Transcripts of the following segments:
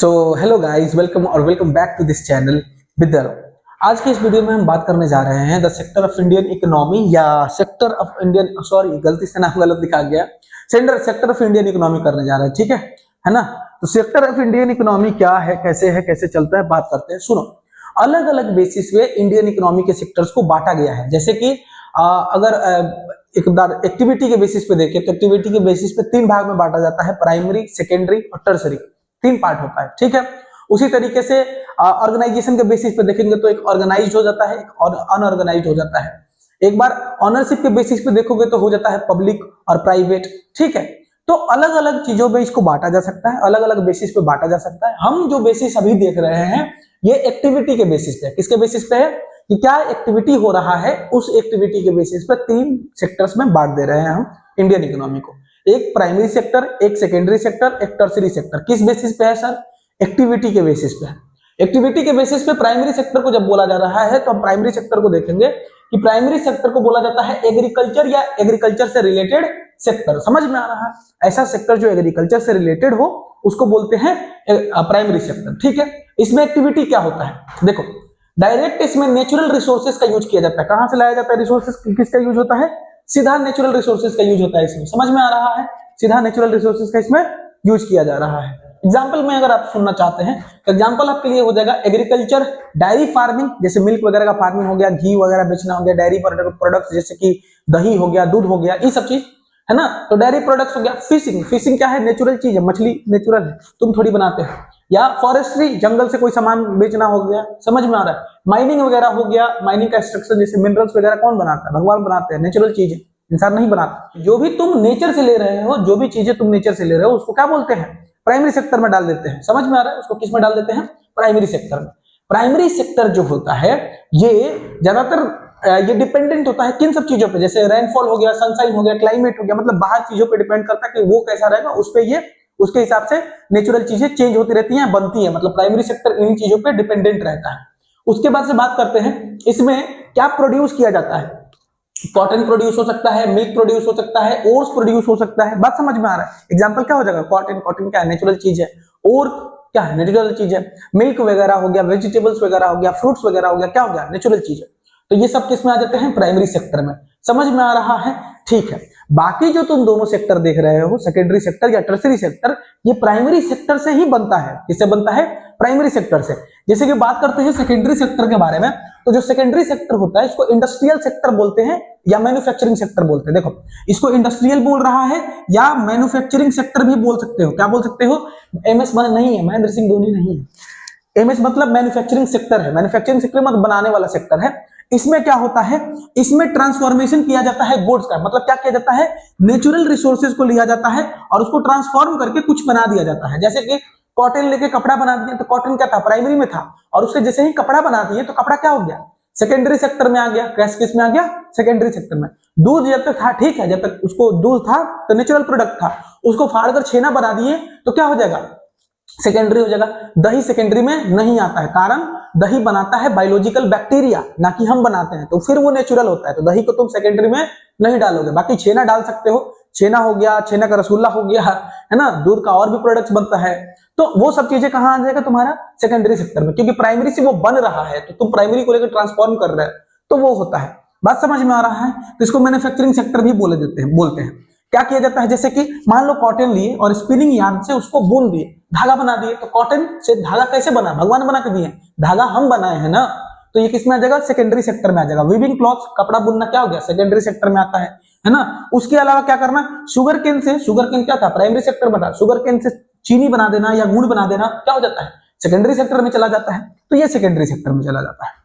So hello guys, welcome back to this channel Vidyaro. आज के इस वीडियो में हम बात करने जा रहे हैं the sector of Indian economy या सेक्टर ऑफ इंडियन, सॉरी गलती से नाम गलत लिखा गया, सेक्टर ऑफ इंडियन इकोनॉमी करने जा रहे हैं। ठीक है ना। तो सेक्टर ऑफ इंडियन इकोनॉमी क्या है, कैसे चलता है, बात करते हैं। सुनो, अलग अलग बेसिस पे इंडियन इकोनॉमी के सेक्टर्स को बांटा गया है। जैसे कि अगर एक बार एक्टिविटी के बेसिस पे देखें तो एक्टिविटी के बेसिस पे तीन भाग में बांटा जाता है, प्राइमरी, सेकेंडरी और टर्सरी। तीन पार्ट होता है। ठीक है। उसी तरीके से ऑर्गेनाइजेशन के बेसिस पे देखेंगे तो एक ऑर्गेनाइज्ड हो जाता है, एक और अनऑर्गेनाइज्ड हो जाता है। एक बार ऑनरशिप के बेसिस पे देखोगे तो हो जाता है पब्लिक और प्राइवेट। ठीक है। तो अलग अलग चीजों में इसको बांटा जा सकता है, अलग अलग बेसिस पे बांटा जा सकता है। हम जो बेसिस अभी देख रहे हैं ये एक्टिविटी के बेसिस पे। किसके बेसिस पे है कि क्या एक्टिविटी हो रहा है, उस एक्टिविटी के बेसिस पे तीन सेक्टर्स में बांट दे रहे हैं हम इंडियन इकोनॉमी को। एक प्राइमरी सेक्टर, एक सेकेंडरी सेक्टर, एक टर्सरी सेक्टर। किस बेसिस पे है सर? एक्टिविटी के बेसिस पे है। एक्टिविटी के बेसिस पे प्राइमरी सेक्टर को जब बोला जा रहा है तो हम प्राइमरी सेक्टर को देखेंगे कि प्राइमरी सेक्टर को बोला जाता है एग्रीकल्चर या एग्रीकल्चर से रिलेटेड सेक्टर। समझ में आ रहा है? ऐसा सेक्टर जो एग्रीकल्चर से रिलेटेड हो उसको बोलते हैं प्राइमरी सेक्टर। ठीक है। इसमें एक्टिविटी क्या होता है, देखो डायरेक्ट इसमें नेचुरल रिसोर्सेज का यूज किया जाता है। कहां से लाया जाता है रिसोर्सेज? किसका यूज होता है? सीधा नेचुरल रिसोर्सेज का यूज होता है इसमें। समझ में आ रहा है? सीधा नेचुरल रिसोर्सेज का इसमें यूज किया जा रहा है। एग्जांपल में अगर आप सुनना चाहते हैं तो एग्जांपल आपके लिए हो जाएगा एग्रीकल्चर, डायरी फार्मिंग, जैसे मिल्क वगैरह का फार्मिंग हो गया, घी वगैरह बेचना हो गया, डायरी प्रोडक्ट्स जैसे कि दही हो गया, दूध हो गया, ये सब चीज है ना। तो डायरी प्रोडक्ट्स हो गया। फिशिंग, फिशिंग क्या है? नेचुरल चीज है, मछली नेचुरल है, तुम थोड़ी बनाते हो। या फॉरेस्ट्री, जंगल से कोई सामान बेचना हो गया। समझ में आ रहा है? माइनिंग वगैरह हो गया, माइनिंग का एक्सट्रैक्शन जैसे मिनरल्स वगैरह कौन बनाता है? भगवान बनाते हैं, नेचुरल चीज है, इंसान नहीं बनाता। जो भी तुम नेचर से ले रहे हो, जो भी चीजें तुम नेचर से ले रहे हो उसको क्या बोलते हैं? प्राइमरी सेक्टर में डाल देते हैं। समझ में आ रहा है? उसको किस में डाल देते हैं? प्राइमरी सेक्टर में। प्राइमरी सेक्टर जो होता है ये ज्यादातर ये डिपेंडेंट होता है किन सब चीजों पे? जैसे रेनफॉल हो गया, सनशाइन हो गया, क्लाइमेट हो गया, मतलब बाहर चीजों पे डिपेंड करता है कि वो कैसा रहेगा, उस पे ये उसके हिसाब से नेचुरल चीजें चेंज होती रहती हैं, बनती है। मतलब प्राइमरी सेक्टर इन चीजों पे डिपेंडेंट रहता है। उसके बाद से बात करते हैं इसमें क्या प्रोड्यूस किया जाता है। कॉटन प्रोड्यूस हो सकता है, मिल्क प्रोड्यूस हो सकता है, ओट्स प्रोड्यूस हो सकता है। बात समझ में आ रहा है? एग्जांपल क्या हो जाएगा? कॉटन, कॉटन क्या है? नेचुरल चीज है। और क्या है? नेचुरल चीज है। मिल्क वगैरह हो गया, वेजिटेबल्स वगैरह हो गया, फ्रूट्स वगैरह हो गया, क्या हो गया? नेचुरल चीज है। तो ये सब किस में आ जाते हैं? प्राइमरी सेक्टर में। समझ में आ रहा है? ठीक है। बाकी जो तुम दोनों सेक्टर देख रहे हो, सेकेंडरी सेक्टर या टर्सरी सेक्टर, ये प्राइमरी सेक्टर से ही बनता है। किससे बनता है? प्राइमरी सेक्टर से। जैसे कि बात करते हैं सेकेंडरी सेक्टर के बारे में, तो जो सेकेंडरी सेक्टर होता है इसको इंडस्ट्रियल सेक्टर बोलते हैं या मैन्युफैक्चरिंग सेक्टर बोलते हैं। देखो, इसको इंडस्ट्रियल बोल रहा है या मैन्युफैक्चरिंग सेक्टर भी बोल सकते हो। क्या बोल सकते हो? एमएस नहीं है, महेंद्र सिंह धोनी नहीं है। एमएस मतलब मैन्युफैक्चरिंग सेक्टर है। मैन्युफैक्चरिंग सेक्टर मतलब बनाने वाला सेक्टर है। इसमें क्या होता है? इसमें ट्रांसफॉर्मेशन किया जाता है गुड्स का। मतलब क्या किया जाता है? नेचुरल रिसोर्सेज को लिया जाता है और उसको ट्रांसफॉर्म करके कुछ बना दिया जाता है। जैसे कि कॉटन लेके कपड़ा बना दिया, तो कॉटन क्या था? प्राइमरी में था, और उसके जैसे ही कपड़ा बना दिए तो कपड़ा क्या हो गया? सेकेंडरी सेक्टर में आ गया। कैश किस में आ गया? सेकेंडरी सेक्टर में। दूध जब तक था, ठीक है, जब तक उसको दूध था तो नेचुरल प्रोडक्ट था, उसको फाड़कर छेना बना दिए तो क्या हो जाएगा? सेकेंडरी हो जाएगा। दही सेकेंडरी में नहीं आता है, कारण दही बनाता है बायोलॉजिकल बैक्टीरिया, ना कि हम बनाते हैं, तो फिर वो नेचुरल होता है। तो दही को तुम सेकेंडरी में नहीं डालोगे। बाकी छेना डाल सकते हो, छेना हो गया, छेना का रसगुल्ला हो गया, है ना, दूध का और भी प्रोडक्ट्स बनता है। तो वो सब चीजें कहां आ जाएगा? तुम्हारा सेकेंडरी सेक्टर में, क्योंकि प्राइमरी से वो बन रहा है तो तुम प्राइमरी को लेकर ट्रांसफॉर्म कर रहे हो, तो वो होता है। बात समझ में आ रहा है? तो इसको मैन्युफैक्चरिंग सेक्टर भी बोलते हैं। क्या किया जाता है? जैसे कि मान लो कॉटन लिए और स्पिनिंग यार्न से उसको बुन दिए, धागा बना दिए, तो कॉटन से धागा कैसे बना? भगवान बना के दिए, धागा हम बनाए हैं ना। तो ये किसमें आ जाएगा? सेकेंडरी सेक्टर में आ जाएगा। वीविंग क्लॉथ, कपड़ा बुनना क्या हो गया? सेकेंडरी सेक्टर में आता है ना। उसके अलावा क्या करना? शुगर केन से, शुगर केन क्या था? प्राइमरी सेक्टर में था। शुगर केन से चीनी बना देना या गुड़ बना देना क्या हो जाता है? सेकेंडरी सेक्टर में चला जाता है। तो ये सेकेंडरी सेक्टर में चला जाता है।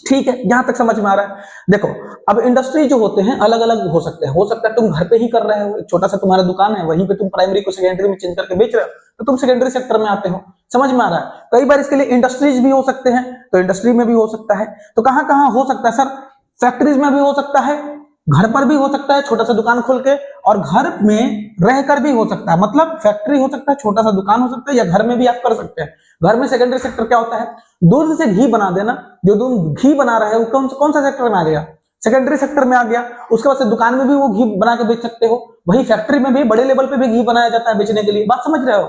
ठीक है, यहां तक समझ में आ रहा है? देखो, अब इंडस्ट्री जो होते हैं अलग अलग हो सकते हैं। हो सकता है तुम घर पे ही कर रहे हो, एक छोटा सा तुम्हारा दुकान है, वहीं पे तुम प्राइमरी को सेकेंडरी में चेंज करके बेच रहे हो, तो तुम सेकेंडरी सेक्टर में आते हो। समझ में आ रहा है? कई बार इसके लिए इंडस्ट्रीज भी हो सकते हैं, तो इंडस्ट्री में भी हो सकता है। तो कहां कहां हो सकता है सर? फैक्ट्रीज में भी हो सकता है, घर पर भी हो सकता है, छोटा सा दुकान खोल के, और घर में रहकर भी हो सकता है। मतलब फैक्ट्री हो सकता है, छोटा सा दुकान हो सकता है, या घर में भी आप कर सकते हैं। घर में सेकेंडरी सेक्टर क्या होता है? दूध से घी बना देना। जो तुम घी बना रहे हो कौन सा सेक्टर में आ गया? सेकेंडरी सेक्टर में आ गया। उसके बाद से दुकान में भी वो घी बना के बेच सकते हो। वही फैक्ट्री में भी बड़े लेवल पे भी घी बनाया जाता है बेचने के लिए। बात समझ रहे हो?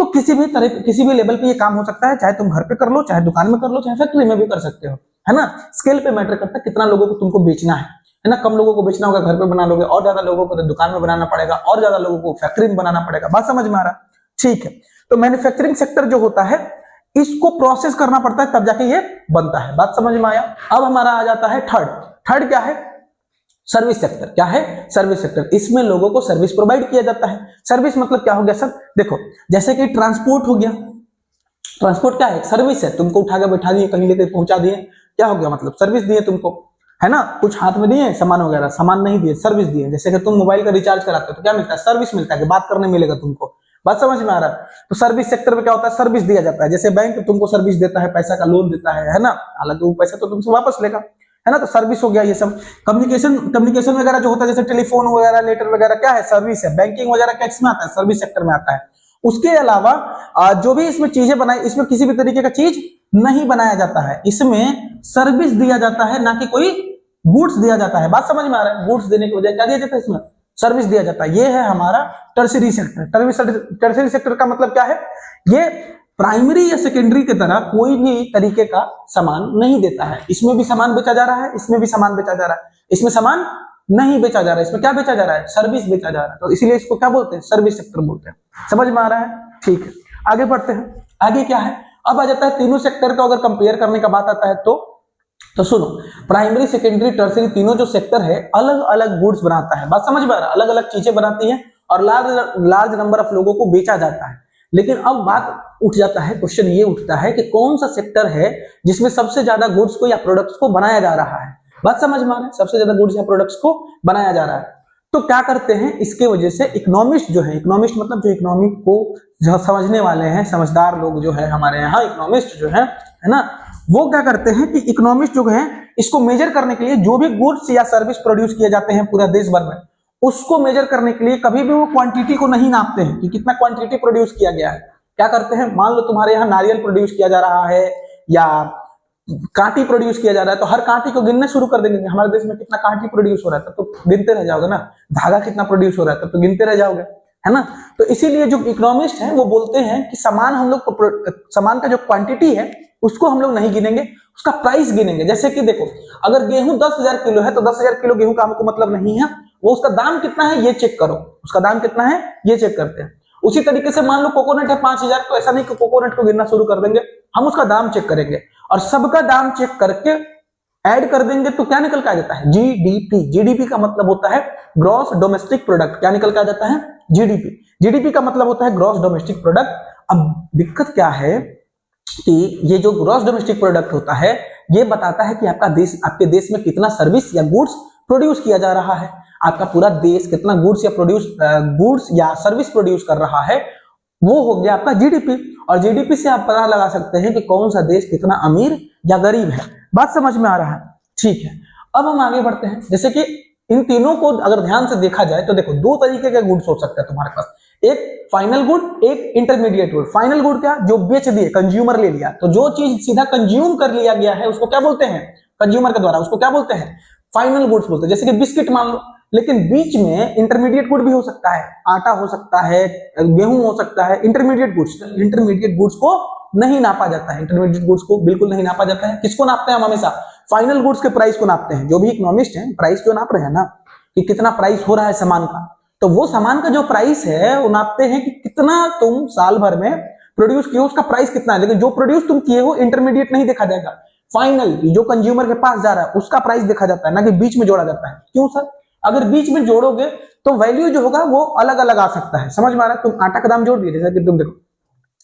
तो किसी भी तरह किसी भी लेवल पे ये काम हो सकता है, चाहे तुम घर पे कर लो, चाहे दुकान में कर लो, चाहे फैक्ट्री में भी कर सकते हो, है ना। स्केल पे मैटर करता है कितना लोगों को तुमको बेचना है ना। कम लोगों को बेचना होगा घर पे बना लोगे, और ज्यादा लोगों को तो दुकान में बनाना पड़ेगा, और ज्यादा लोगों को फैक्ट्री में बनाना पड़ेगा। बात समझ में आ रहा? ठीक है। तो मैन्युफैक्चरिंग सेक्टर जो होता है इसको प्रोसेस करना पड़ता है तब जाके ये बनता है। बात समझ में आया? अब हमारा आ जाता है थर्ड क्या है? Service sector. क्या है? Service sector. इसमें लोगों को सर्विस प्रोवाइड किया जाता है। सर्विस मतलब क्या हो गया सर? देखो जैसे कि ट्रांसपोर्ट हो गया, ट्रांसपोर्ट क्या है? सर्विस है। तुमको उठा के बैठा दिए, कहीं लेकर पहुंचा दिए, क्या हो गया? मतलब सर्विस दिए तुमको, है ना। कुछ हाथ में दिए सामान वगैरह, सामान नहीं दिए, सर्विस दिए। जैसे कि तुम मोबाइल का रिचार्ज कराते हो तो क्या मिलता है? सर्विस मिलता है कि बात करने मिलेगा तुमको। बात समझ में आ रहा है? तो सर्विस सेक्टर में क्या होता है? सर्विस दिया जाता है। जैसे बैंक तुमको सर्विस देता है, पैसा का लोन देता है ना, हालांकि वो पैसा तो तुमसे वापस लेगा, है ना। तो सर्विस हो गया ये सब। कम्युनिकेशन वगैरह जो होता है, जैसे टेलीफोन वगैरह, लेटर वगैरह, क्या है? सर्विस है। बैंकिंग वगैरह क्या इसमें आता है? सर्विस सेक्टर में आता है। उसके अलावा जो भी इसमें चीजें बनाई, इसमें किसी भी तरीके का चीज नहीं बनाया जाता है, इसमें सर्विस दिया जाता है, ना कि कोई गुड्स दिया जाता है। बात समझ में आ रहा है? गुड्स देने के बजाय क्या दिया जाता है? इसमें सर्विस दिया जाता है। ये है हमारा टर्शियरी सेक्टर। टर्शियरी सेक्टर का मतलब क्या है? ये प्राइमरी या सेकेंडरी की तरह कोई भी तरीके का सामान नहीं देता है। इसमें भी सामान बेचा जा रहा है, इसमें भी सामान बेचा जा रहा है, इसमें सामान नहीं बेचा जा रहा है। इसमें क्या बेचा जा रहा है? सर्विस बेचा जा रहा है। तो इसीलिए इसको क्या बोलते हैं? सर्विस सेक्टर बोलते हैं। समझ में आ रहा है? ठीक है, आगे बढ़ते हैं। आगे क्या है? अब आ जाता है तीनों सेक्टर का अगर कंपेयर करने का बात आता है तो सुनो, प्राइमरी सेकेंडरी टर्शियरी तीनों जो सेक्टर है अलग अलग गुड्स बनाता है। बात समझ में आ रहा है? अलग अलग चीजें बनाती है और लार्ज नंबर ऑफ लोगों को बेचा जाता है। लेकिन अब बात उठ जाता है, क्वेश्चन ये उठता है कि कौन सा सेक्टर है जिसमें सबसे ज्यादा गुड्स को या प्रोडक्ट्स को बनाया जा रहा है। बात समझ में आ रहा है? सबसे ज्यादा गुड्स या प्रोडक्ट्स को बनाया जा रहा है। तो क्या करते हैं इसके वजह से? इकोनॉमिस्ट जो है, इकोनॉमिस्ट मतलब जो इकोनॉमिक को जो समझने वाले हैं, समझदार लोग जो है हमारे यहाँ, इकोनॉमिस्ट जो है ना, वो क्या करते हैं कि इकोनॉमिस्ट जो है इसको मेजर करने के लिए जो भी गुड्स या सर्विस प्रोड्यूस किए जाते हैं पूरा देश भर में, उसको मेजर करने के लिए कभी भी वो क्वांटिटी को नहीं नापते हैं कि कितना क्वांटिटी प्रोड्यूस किया गया है। क्या करते हैं? मान लो तुम्हारे यहाँ नारियल प्रोड्यूस किया जा रहा है या कांटी प्रोड्यूस किया जा रहा है, तो हर कांटी को गिनने शुरू कर देंगे। हमारे देश में कितना कांटी प्रोड्यूस हो रहा है, तो गिनते रह जाओगे ना। धागा कितना प्रोड्यूस हो रहा है, तो गिनते रह जाओगे, है ना। तो इसीलिए जो इकोनॉमिस्ट हैं वो बोलते हैं कि सामान हम लोग सामान का जो क्वांटिटी है उसको हम लोग नहीं गिनेंगे, उसका प्राइस गिनेंगे। जैसे कि देखो, अगर गेहूं 10,000 किलो है तो 10,000 किलो गेहूं का हमको मतलब नहीं है, वो उसका दाम कितना है ये चेक करो, उसका दाम कितना है ये चेक करते हैं। उसी तरीके से मान लो कोकोनट है 5,000, तो ऐसा नहीं कि कोकोनट को गिनना शुरू कर देंगे, हम उसका दाम चेक करेंगे और सबका दाम चेक करके ऐड कर देंगे तो क्या निकल के आ जाता है? जीडीपी। जीडीपी का मतलब होता है ग्रॉस डोमेस्टिक प्रोडक्ट। क्या निकल के आ जाता है? जीडीपी। जीडीपी का मतलब होता है ग्रॉस डोमेस्टिक प्रोडक्ट। अब दिक्कत क्या है कि ये जो ग्रॉस डोमेस्टिक प्रोडक्ट होता है ये बताता है कि आपके देश में कितना सर्विस या गुड्स प्रोड्यूस किया जा रहा है। आपका पूरा देश कितना गुड्स या सर्विस प्रोड्यूस कर रहा है, वो हो गया आपका जीडीपी। और जीडीपी से आप पता लगा सकते हैं कि कौन सा देश कितना अमीर या गरीब है। बात समझ में आ रहा है? ठीक है, अब हम आगे बढ़ते हैं। जैसे कि इन तीनों को अगर ध्यान से देखा जाए तो देखो, दो तरीके के गुड्स हो सकते हैं तुम्हारे पास, एक फाइनल गुड, एक इंटरमीडिएट गुड। फाइनल गुड क्या? जो बेच दिए, कंज्यूमर ले लिया, तो जो चीज सीधा कंज्यूम कर लिया गया है उसको क्या बोलते हैं? कंज्यूमर के द्वारा, उसको क्या बोलते हैं? फाइनल गुड्स बोलते हैं। जैसे कि बिस्किट मान लो, लेकिन बीच में इंटरमीडिएट गुड भी हो सकता है, आटा हो सकता है, गेहूं हो सकता है, इंटरमीडिएट गुड्स को नहीं नापा जाता है। इंटरमीडिएट गुड्स को बिल्कुल नहीं नापा जाता है। किसको नापते हैं हम? हमेशा फाइनल गुड्स के प्राइस को नापते हैं। जो भी इकोनॉमिस्ट हैं प्राइस जो नाप रहे हैं ना, कि कितना प्राइस हो रहा है सामान का, तो वो सामान का जो प्राइस है वो नापते हैं कि कितना तुम साल भर में प्रोड्यूस किए, उसका प्राइस कितना है। लेकिन जो प्रोड्यूस तुम किए हो इंटरमीडिएट नहीं देखा जाएगा, फाइनल जो कंज्यूमर के पास जा रहा है उसका प्राइस देखा जाता है, ना कि बीच में जोड़ा जाता है। क्यों सर? अगर बीच में जोड़ोगे तो वैल्यू जो होगा वो अलग अलग आ सकता है। समझ में आ रहा है? तुम आटा का दाम जोड़ दिए, जैसे कि तुम देखो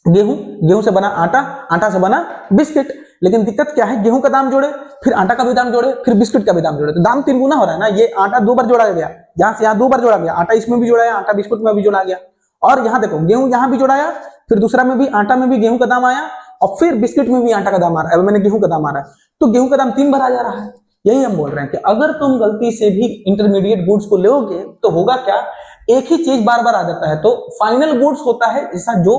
गेहूं से बना आटा, आटा से बना बिस्किट, लेकिन दिक्कत क्या है? गेहूं का दाम जोड़े, फिर आटा का भी दाम जोड़े, फिर बिस्किट का भी दाम जोड़े, तो दाम 3 गुना हो रहा है ना। ये आटा 2 बार जोड़ा गया, यहाँ से यहाँ 2 बार जोड़ा गया, आटा इसमें भी जोड़ाया, आटा बिस्कुट में भी जोड़ा गया, और यहाँ देखो गेहूं यहाँ भी जोड़ाया, फिर दूसरा में भी आटा में भी गेहूं का दाम आया, और फिर बिस्किट में भी आटा का दाम आ रहा है, मैंने गेहूं का दाम आ रहा है, तो गेहूं का दाम 3 बार आ जा रहा है। यही हम बोल रहे हैं कि अगर तुम गलती से भी इंटरमीडिएट गुड्स को लोगे तो होगा क्या? एक ही चीज बार बार आ जाता है। तो फाइनल गुड्स होता है ऐसा जो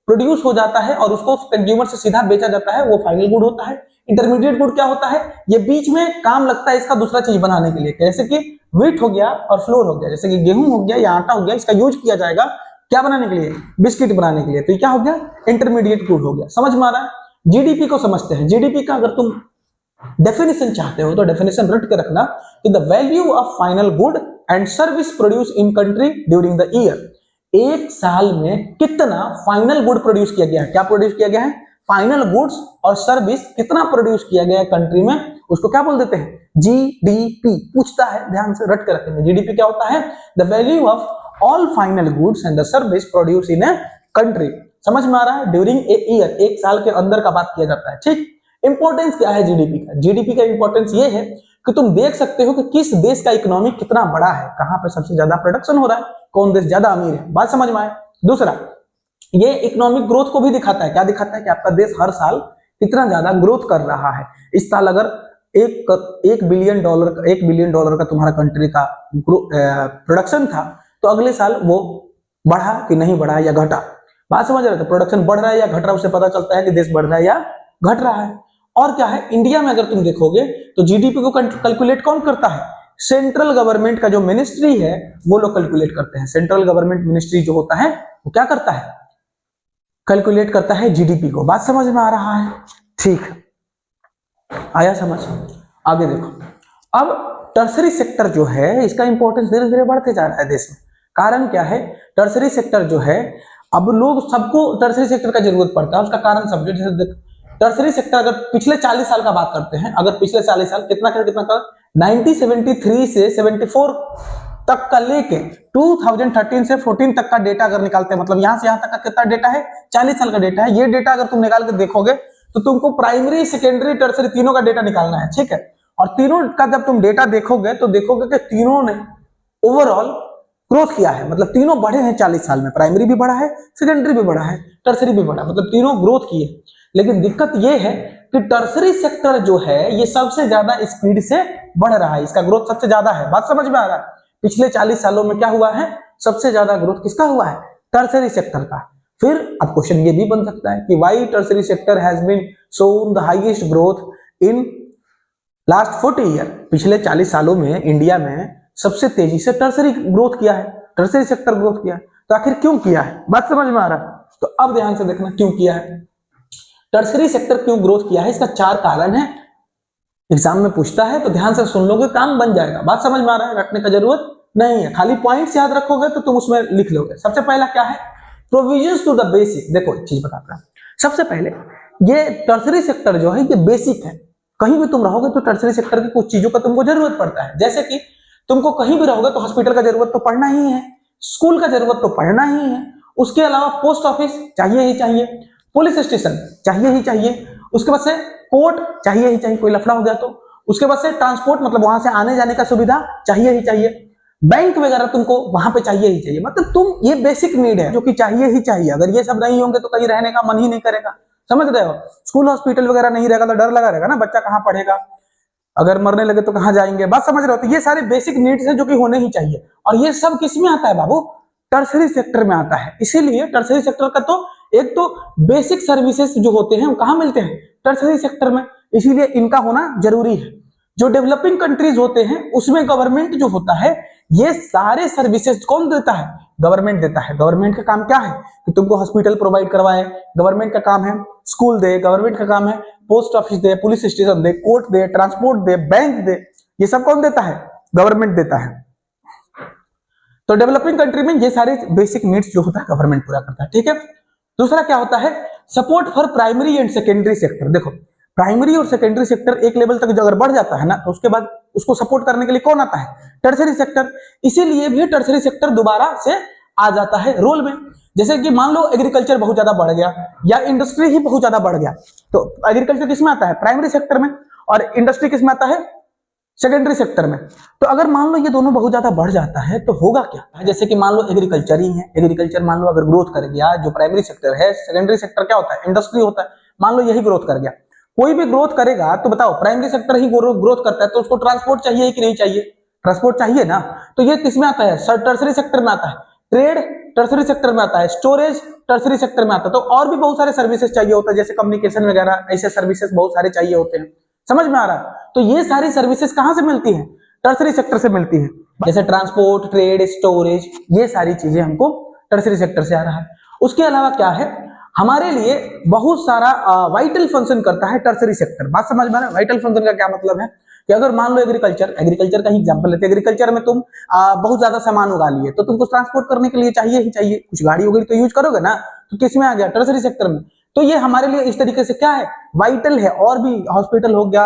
प्रोड्यूस हो जाता है और उसको कंज्यूमर से सीधा बेचा जाता है, वो फाइनल गुड होता है। इंटरमीडिएट गुड क्या होता है? ये बीच में काम लगता है इसका दूसरा चीज बनाने के लिए, जैसे कि व्हीट हो गया और फ्लोर हो गया, जैसे कि गेहूं हो गया या आटा हो गया, इसका यूज किया जाएगा क्या बनाने के लिए? बिस्किट बनाने के लिए। तो ये क्या हो गया? इंटरमीडिएट गुड हो गया। समझ में आ रहा है? जीडीपी को समझते हैं। जीडीपी का अगर तुम डेफिनेशन चाहते हो तो डेफिनेशन रट के रखना कि the value of final good and service produce in country during the year. एक साल में कितना फाइनल गुड प्रोड्यूस किया गया है? क्या प्रोड्यूस किया गया है? फाइनल गुड्स और सर्विस कितना प्रोड्यूस किया गया है कंट्री में, उसको क्या बोल देते हैं? जीडीपी। पूछता है, ध्यान से रट के रखेंगे। जीडीपी क्या होता है? The value of all final goods and the service produce in a country. समझ में आ रहा है? ड्यूरिंग ए ईयर, एक साल के अंदर का बात किया जाता है। ठीक, इंपॉर्टेंस क्या है जीडीपी का? जीडीपी का इंपॉर्टेंस ये है कि तुम देख सकते हो कि किस देश का इकोनॉमी कितना बड़ा है, कहां पे सबसे ज्यादा प्रोडक्शन हो रहा है, कौन देश ज्यादा अमीर है। बात समझ में आए? दूसरा, ये इकोनॉमिक ग्रोथ को भी दिखाता है। क्या दिखाता है? कि आपका देश हर साल कितना ज्यादा ग्रोथ कर रहा है। इस साल अगर एक बिलियन डॉलर का तुम्हारा कंट्री का प्रोडक्शन था, तो अगले साल वो बढ़ा कि नहीं बढ़ा या घटा। बात समझ रहे? तो प्रोडक्शन बढ़ रहा है या घट रहा है, उससे पता चलता है कि देश बढ़ रहा है या घट रहा है। और क्या है, इंडिया में अगर तुम देखोगे तो जीडीपी को कैलकुलेट कौन करता है? सेंट्रल गवर्नमेंट का जो मिनिस्ट्री है वो लोग कैलकुलेट करते हैं। सेंट्रल गवर्नमेंट मिनिस्ट्री जो होता है वो क्या करता है? कैलकुलेट करता है जीडीपी को। बात समझ में आ रहा है? ठीक, आया समझ? आगे देखो, अब टर्सरी सेक्टर जो है इसका इंपॉर्टेंस धीरे धीरे बढ़ते जा रहा है देश में। कारण क्या है? टर्सरी सेक्टर जो है, अब लोग सबको टर्सरी सेक्टर का जरूरत पड़ता है, उसका कारण समझो। जैसे टर्सरी सेक्टर अगर पिछले 40 साल का बात करते हैं, अगर पिछले 40 साल कितना 1973 से 74 तक का लेके 2013 से 14 तक का डेटा अगर निकालते हैं, मतलब यहां से यहां तक का कितना डेटा है? 40 साल का डेटा है। ये डेटा अगर तुम निकाल के देखोगे तो तुमको प्राइमरी, सेकेंडरी, टर्सरी तीनों का डेटा निकालना है। ठीक है, और तीनों का जब तुम डेटा देखोगे तो देखोगे कि तीनों ने ओवरऑल ग्रोथ किया है, मतलब तीनों बढ़े हैं 40 साल में। प्राइमरी भी बढ़ा है, सेकेंडरी भी बढ़ा है, टर्सरी भी बढ़ा, मतलब तीनों ग्रोथ किए। लेकिन दिक्कत यह है कि टर्सरी सेक्टर जो है ये सबसे ज्यादा स्पीड से बढ़ रहा है, इसका ग्रोथ सबसे ज्यादा है। बात समझ में आ रहा है? पिछले 40 सालों में क्या हुआ है? सबसे ज्यादा ग्रोथ किसका हुआ है? टर्सरी सेक्टर का। फिर अब क्वेश्चन ये भी बन सकता है कि why tertiary sector has been shown the highest growth in last 40 year. पिछले 40 सालों में इंडिया में सबसे तेजी से टर्सरी ग्रोथ किया है, टर्सरी सेक्टर ग्रोथ किया है। तो आखिर क्यों किया है? बात समझ में आ रहा है? तो अब ध्यान से देखना क्यों किया है, टर्सरी सेक्टर क्यों ग्रोथ किया है। इसका 4 कारण है, एग्जाम में पूछता है तो ध्यान से सुन लोगे, काम बन जाएगा। बात समझ में आ रहा है? रखने का जरूरत नहीं है, खाली पॉइंट्स याद रखोगे तो तुम उसमें लिख लोगे। सबसे पहला क्या है? Provisions to the basic. देखो एक चीज बताता है, सबसे पहले ये टर्सरी सेक्टर जो है ये बेसिक है। कहीं भी तुम रहोगे तो टर्सरी सेक्टर की कुछ चीजों का तुमको जरूरत पड़ता है। जैसे कि तुमको कहीं भी रहोगे तो हॉस्पिटल का जरूरत तो पड़ना ही है, स्कूल का जरूरत तो पड़ना ही है, उसके अलावा पोस्ट ऑफिस चाहिए ही चाहिए, पुलिस स्टेशन चाहिए ही चाहिए, उसके बाद से कोर्ट चाहिए ही चाहिए, कोई लफड़ा हो गया तो, उसके बाद से ट्रांसपोर्ट मतलब वहां से आने जाने का सुविधा चाहिए ही चाहिए, बैंक वगैरह तुमको वहां पे चाहिए ही चाहिए। मतलब तुम ये बेसिक नीड है जो कि चाहिए ही चाहिए। अगर ये सब नहीं होंगे तो कहीं रहने का मन ही नहीं करेगा। समझ रहे हो? स्कूल हॉस्पिटल वगैरह नहीं रहेगा तो डर लगा रहेगा ना, बच्चा कहाँ पढ़ेगा, अगर मरने लगे तो कहाँ जाएंगे। बात समझ रहे हो? तो ये सारे बेसिक नीड्स हैं जो कि होने ही चाहिए। और ये सब किस में आता है बाबू? टर्सरी सेक्टर में आता है। इसीलिए टर्सरी सेक्टर का तो एक तो बेसिक सर्विसेज जो होते हैं वो कहाँ मिलते हैं? टर्सरी सेक्टर में। इसीलिए इनका होना जरूरी है। जो डेवलपिंग कंट्रीज होते हैं उसमें गवर्नमेंट जो होता है ये सारे सर्विसेज कौन देता है? गवर्नमेंट देता है। गवर्नमेंट का काम क्या है? कि तुमको हॉस्पिटल प्रोवाइड करवाए, गवर्नमेंट का काम है। स्कूल दे, गवर्नमेंट का काम है। पोस्ट ऑफिस दे, पुलिस स्टेशन दे, कोर्ट दे, ट्रांसपोर्ट दे, बैंक दे, ये सब कौन देता है? गवर्नमेंट देता है। तो डेवलपिंग कंट्री में ये सारे बेसिक नीड्स जो होता है गवर्नमेंट पूरा करता है। ठीक है, दूसरा क्या होता है? Support for primary and secondary sector. देखो प्राइमरी और सेकेंडरी सेक्टर एक लेवल तक अगर बढ़ जाता है ना तो उसके बाद उसको सपोर्ट करने के लिए कौन आता है? Tertiary sector. इसीलिए भी टर्सरी सेक्टर दोबारा से आ जाता है रोल में। जैसे कि मान लो एग्रीकल्चर बहुत ज्यादा बढ़ गया या इंडस्ट्री ही बहुत ज्यादा बढ़ गया, तो एग्रीकल्चर किसमें आता है? प्राइमरी सेक्टर में। और इंडस्ट्री किसमें आता है? सेकेंडरी सेक्टर में। तो अगर मान लो ये दोनों बहुत ज्यादा बढ़ जाता है तो होगा क्या? जैसे कि मान लो एग्रीकल्चर ही है, एग्रीकल्चर मान लो अगर ग्रोथ कर गया, जो प्राइमरी सेक्टर है, सेकेंडरी सेक्टर क्या होता है? इंडस्ट्री होता है। मान लो यही ग्रोथ कर गया, कोई भी ग्रोथ करेगा तो बताओ प्राइमरी सेक्टर ही ग्रोथ करता है तो उसको ट्रांसपोर्ट चाहिए कि नहीं चाहिए? ट्रांसपोर्ट चाहिए ना। तो ये किसमें आता है? टर्सरी सेक्टर में आता है। ट्रेड टर्सरी सेक्टर में आता है, स्टोरेज टर्सरी सेक्टर में आता है। तो और भी बहुत सारे सर्विसेज चाहिए होता है, जैसे कम्युनिकेशन वगैरह, ऐसे सर्विसेज बहुत सारे चाहिए होते हैं। समझ में आ रहा है? तो ये सारी सर्विसेज कहां से मिलती हैं? टर्सरी सेक्टर से मिलती है। जैसे ट्रांसपोर्ट, ट्रेड, स्टोरेज, ये सारी चीजें हमको टर्सरी सेक्टर से आ रहा है। उसके अलावा क्या है, हमारे लिए बहुत सारा वाइटल फंक्शन करता है टर्सरी सेक्टर। बात समझ में आ रहा है? वाइटल फंक्शन का क्या मतलब है कि अगर मान लो एग्रीकल्चर का ही एग्जांपल लेते हैं, एग्रीकल्चर में तुम बहुत ज्यादा सामान उगा लिए, तो तुमको ट्रांसपोर्ट करने के लिए चाहिए ही चाहिए, कुछ गाड़ी वगैरह तो यूज करोगे ना, तो किस में आ गया, टर्सरी सेक्टर में। तो ये हमारे लिए इस तरीके से क्या है, वाइटल है। और भी हॉस्पिटल हो गया,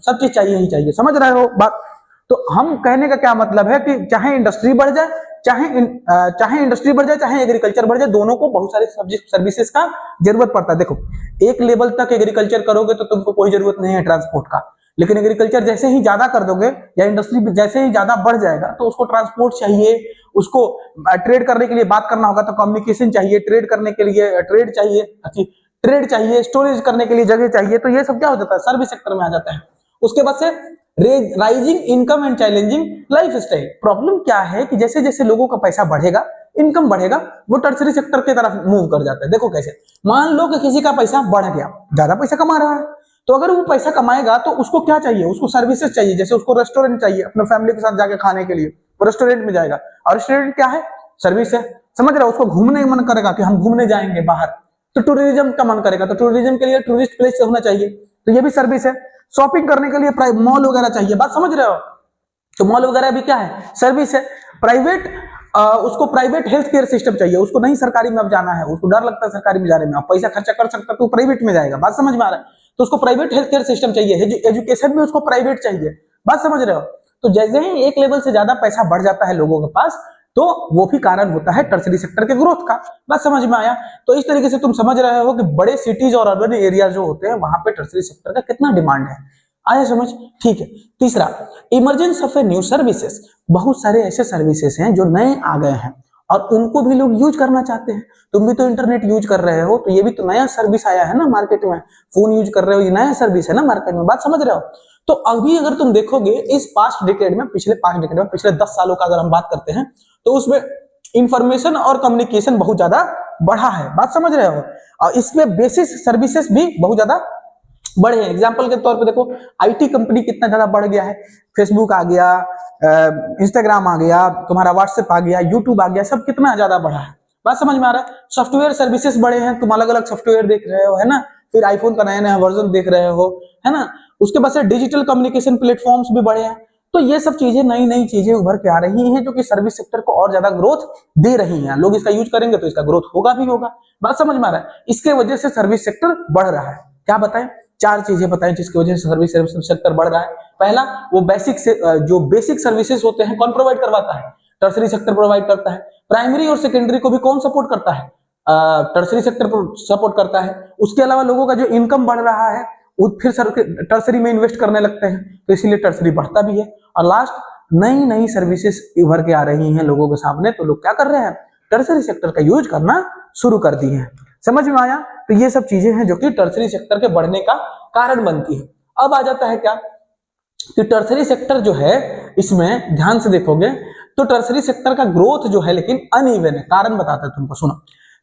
सब चीज चाहिए ही चाहिए, समझ रहे हो बात। तो हम कहने का क्या मतलब है कि चाहे इंडस्ट्री बढ़ जाए, चाहे इंडस्ट्री बढ़ जाए, चाहे एग्रीकल्चर बढ़ जाए, दोनों को बहुत सारे सर्विसेज का जरूरत पड़ता है। देखो, एक लेवल तक एग्रीकल्चर करोगे तो तुमको कोई जरूरत नहीं है ट्रांसपोर्ट का, लेकिन एग्रीकल्चर जैसे ही ज्यादा कर दोगे या इंडस्ट्री जैसे ही ज्यादा बढ़ जाएगा तो उसको ट्रांसपोर्ट चाहिए, उसको ट्रेड करने के लिए बात करना होगा तो कम्युनिकेशन चाहिए, ट्रेड करने के लिए ट्रेड चाहिए, स्टोरेज करने के लिए जगह चाहिए। तो ये सब क्या हो जाता है, सर्विस सेक्टर में आ जाता है। उसके बाद से rising income and challenging life style. Problem क्या है कि जैसे जैसे लोगों का पैसा बढ़ेगा, इनकम बढ़ेगा, वो टर्सरी सेक्टर की तरफ मूव कर जाता है। देखो कैसे, मान लो कि किसी का पैसा बढ़ गया, ज्यादा पैसा कमा रहा है, तो अगर वो पैसा कमाएगा तो उसको क्या चाहिए, उसको सर्विसेज चाहिए। जैसे उसको रेस्टोरेंट चाहिए अपने फैमिली के साथ जाके खाने के लिए, वो रेस्टोरेंट में जाएगा, और रेस्टोरेंट क्या है, सर्विस है। समझ रहे हो, उसको घूमने मन करेगा कि हम घूमने जाएंगे बाहर, तो टूरिज्म का मन करेगा, तो टूरिज्म के लिए टूरिस्ट प्लेस होना चाहिए, तो ये भी सर्विस है। शॉपिंग करने के लिए मॉल वगैरह चाहिए, बात समझ रहे हो, तो मॉल वगैरह भी क्या है, सर्विस है। प्राइवेट उसको प्राइवेट हेल्थ केयर सिस्टम चाहिए, उसको नहीं सरकारी में अब जाना है, उसको डर लगता है सरकारी में जाने में, अब पैसा खर्चा कर सकता है तो प्राइवेट में जाएगा, बात समझ में आ रहा है। तो उसको प्राइवेट हेल्थ केयर सिस्टम चाहिए, एजुकेशन में उसको प्राइवेट चाहिए, बात समझ रहे हो। तो जैसे ही एक लेवल से ज्यादा पैसा बढ़ जाता है लोगों के पास, तो वो भी कारण होता है टर्सरी सेक्टर के ग्रोथ का। बात समझ में आया। तो इस तरीके से तुम समझ रहे हो कि बड़े सिटीज और अर्बन एरिया जो होते हैं वहां पे टर्सरी सेक्टर का कितना डिमांड है। आया समझ, ठीक है। तीसरा, emergence of a new services. बहुत सारे ऐसे सर्विसेज हैं जो नए आ गए हैं और उनको भी लोग यूज करना चाहते हैं। तुम भी तो इंटरनेट यूज कर रहे हो, तो ये भी तो नया सर्विस आया है ना मार्केट में, फोन यूज कर रहे हो, ये नया सर्विस है ना मार्केट में, बात समझ रहे हो। तो अभी अगर तुम देखोगे इस पास्ट डिकेड में, पिछले 10 सालों का अगर हम बात करते हैं, तो उसमें इंफॉर्मेशन और कम्युनिकेशन बहुत ज्यादा बढ़ा है, बात समझ रहे हो। और इसमें बेसिस सर्विसेज भी बहुत ज्यादा बढ़े हैं। एग्जाम्पल के तौर पे देखो, आईटी कंपनी कितना ज्यादा बढ़ गया है, फेसबुक आ गया, इंस्टाग्राम आ गया, तुम्हारा व्हाट्सएप आ गया, यूट्यूब आ गया, सब कितना ज्यादा बढ़ा है, बात समझ में आ रहा है। सॉफ्टवेयर सर्विसेज बढ़े हैं, तुम अलग अलग सॉफ्टवेयर देख रहे हो, है ना, फिर आईफोन का नया नया वर्जन देख रहे हो, है ना। उसके बाद से डिजिटल कम्युनिकेशन प्लेटफॉर्म्स भी बढ़े हैं। तो ये सब चीजें, नई नई चीजें उभर के आ रही हैं जो कि सर्विस सेक्टर को और ज्यादा ग्रोथ दे रही हैं। लोग इसका यूज करेंगे तो इसका ग्रोथ होगा भी होगा, बात समझ में आ रहा है। इसके वजह से सर्विस सेक्टर बढ़ रहा है। क्या बताएं, 4 चीजें बताएं जिसकी वजह से सर्विस सेक्टर बढ़ रहा है। पहला, वो जो बेसिक सर्विसेज होते हैं कौन प्रोवाइड करवाता है, टर्सरी सेक्टर प्रोवाइड करता है। प्राइमरी और सेकेंडरी को भी कौन सपोर्ट करता है, टर्सरी सेक्टर सपोर्ट करता है। उसके अलावा लोगों का जो इनकम बढ़ रहा है वो फिर टर्सरी में इन्वेस्ट करने लगते हैं, तो इसीलिए टर्सरी बढ़ता भी है। और लास्ट, नई नई सर्विसेज उभर के आ रही हैं लोगों के सामने, तो लोग क्या कर रहे हैं, टर्सरी सेक्टर का यूज करना शुरू कर दिए हैं। समझ में आया। तो ये सब चीजें हैं जो कि टर्सरी सेक्टर के बढ़ने का कारण बनती है। अब आ जाता है क्या कि टर्सरी सेक्टर जो है, इसमें ध्यान से देखोगे तो टर्सरी सेक्टर का ग्रोथ जो है लेकिन अनइवन है। कारण बताता है तुमको, सुनो।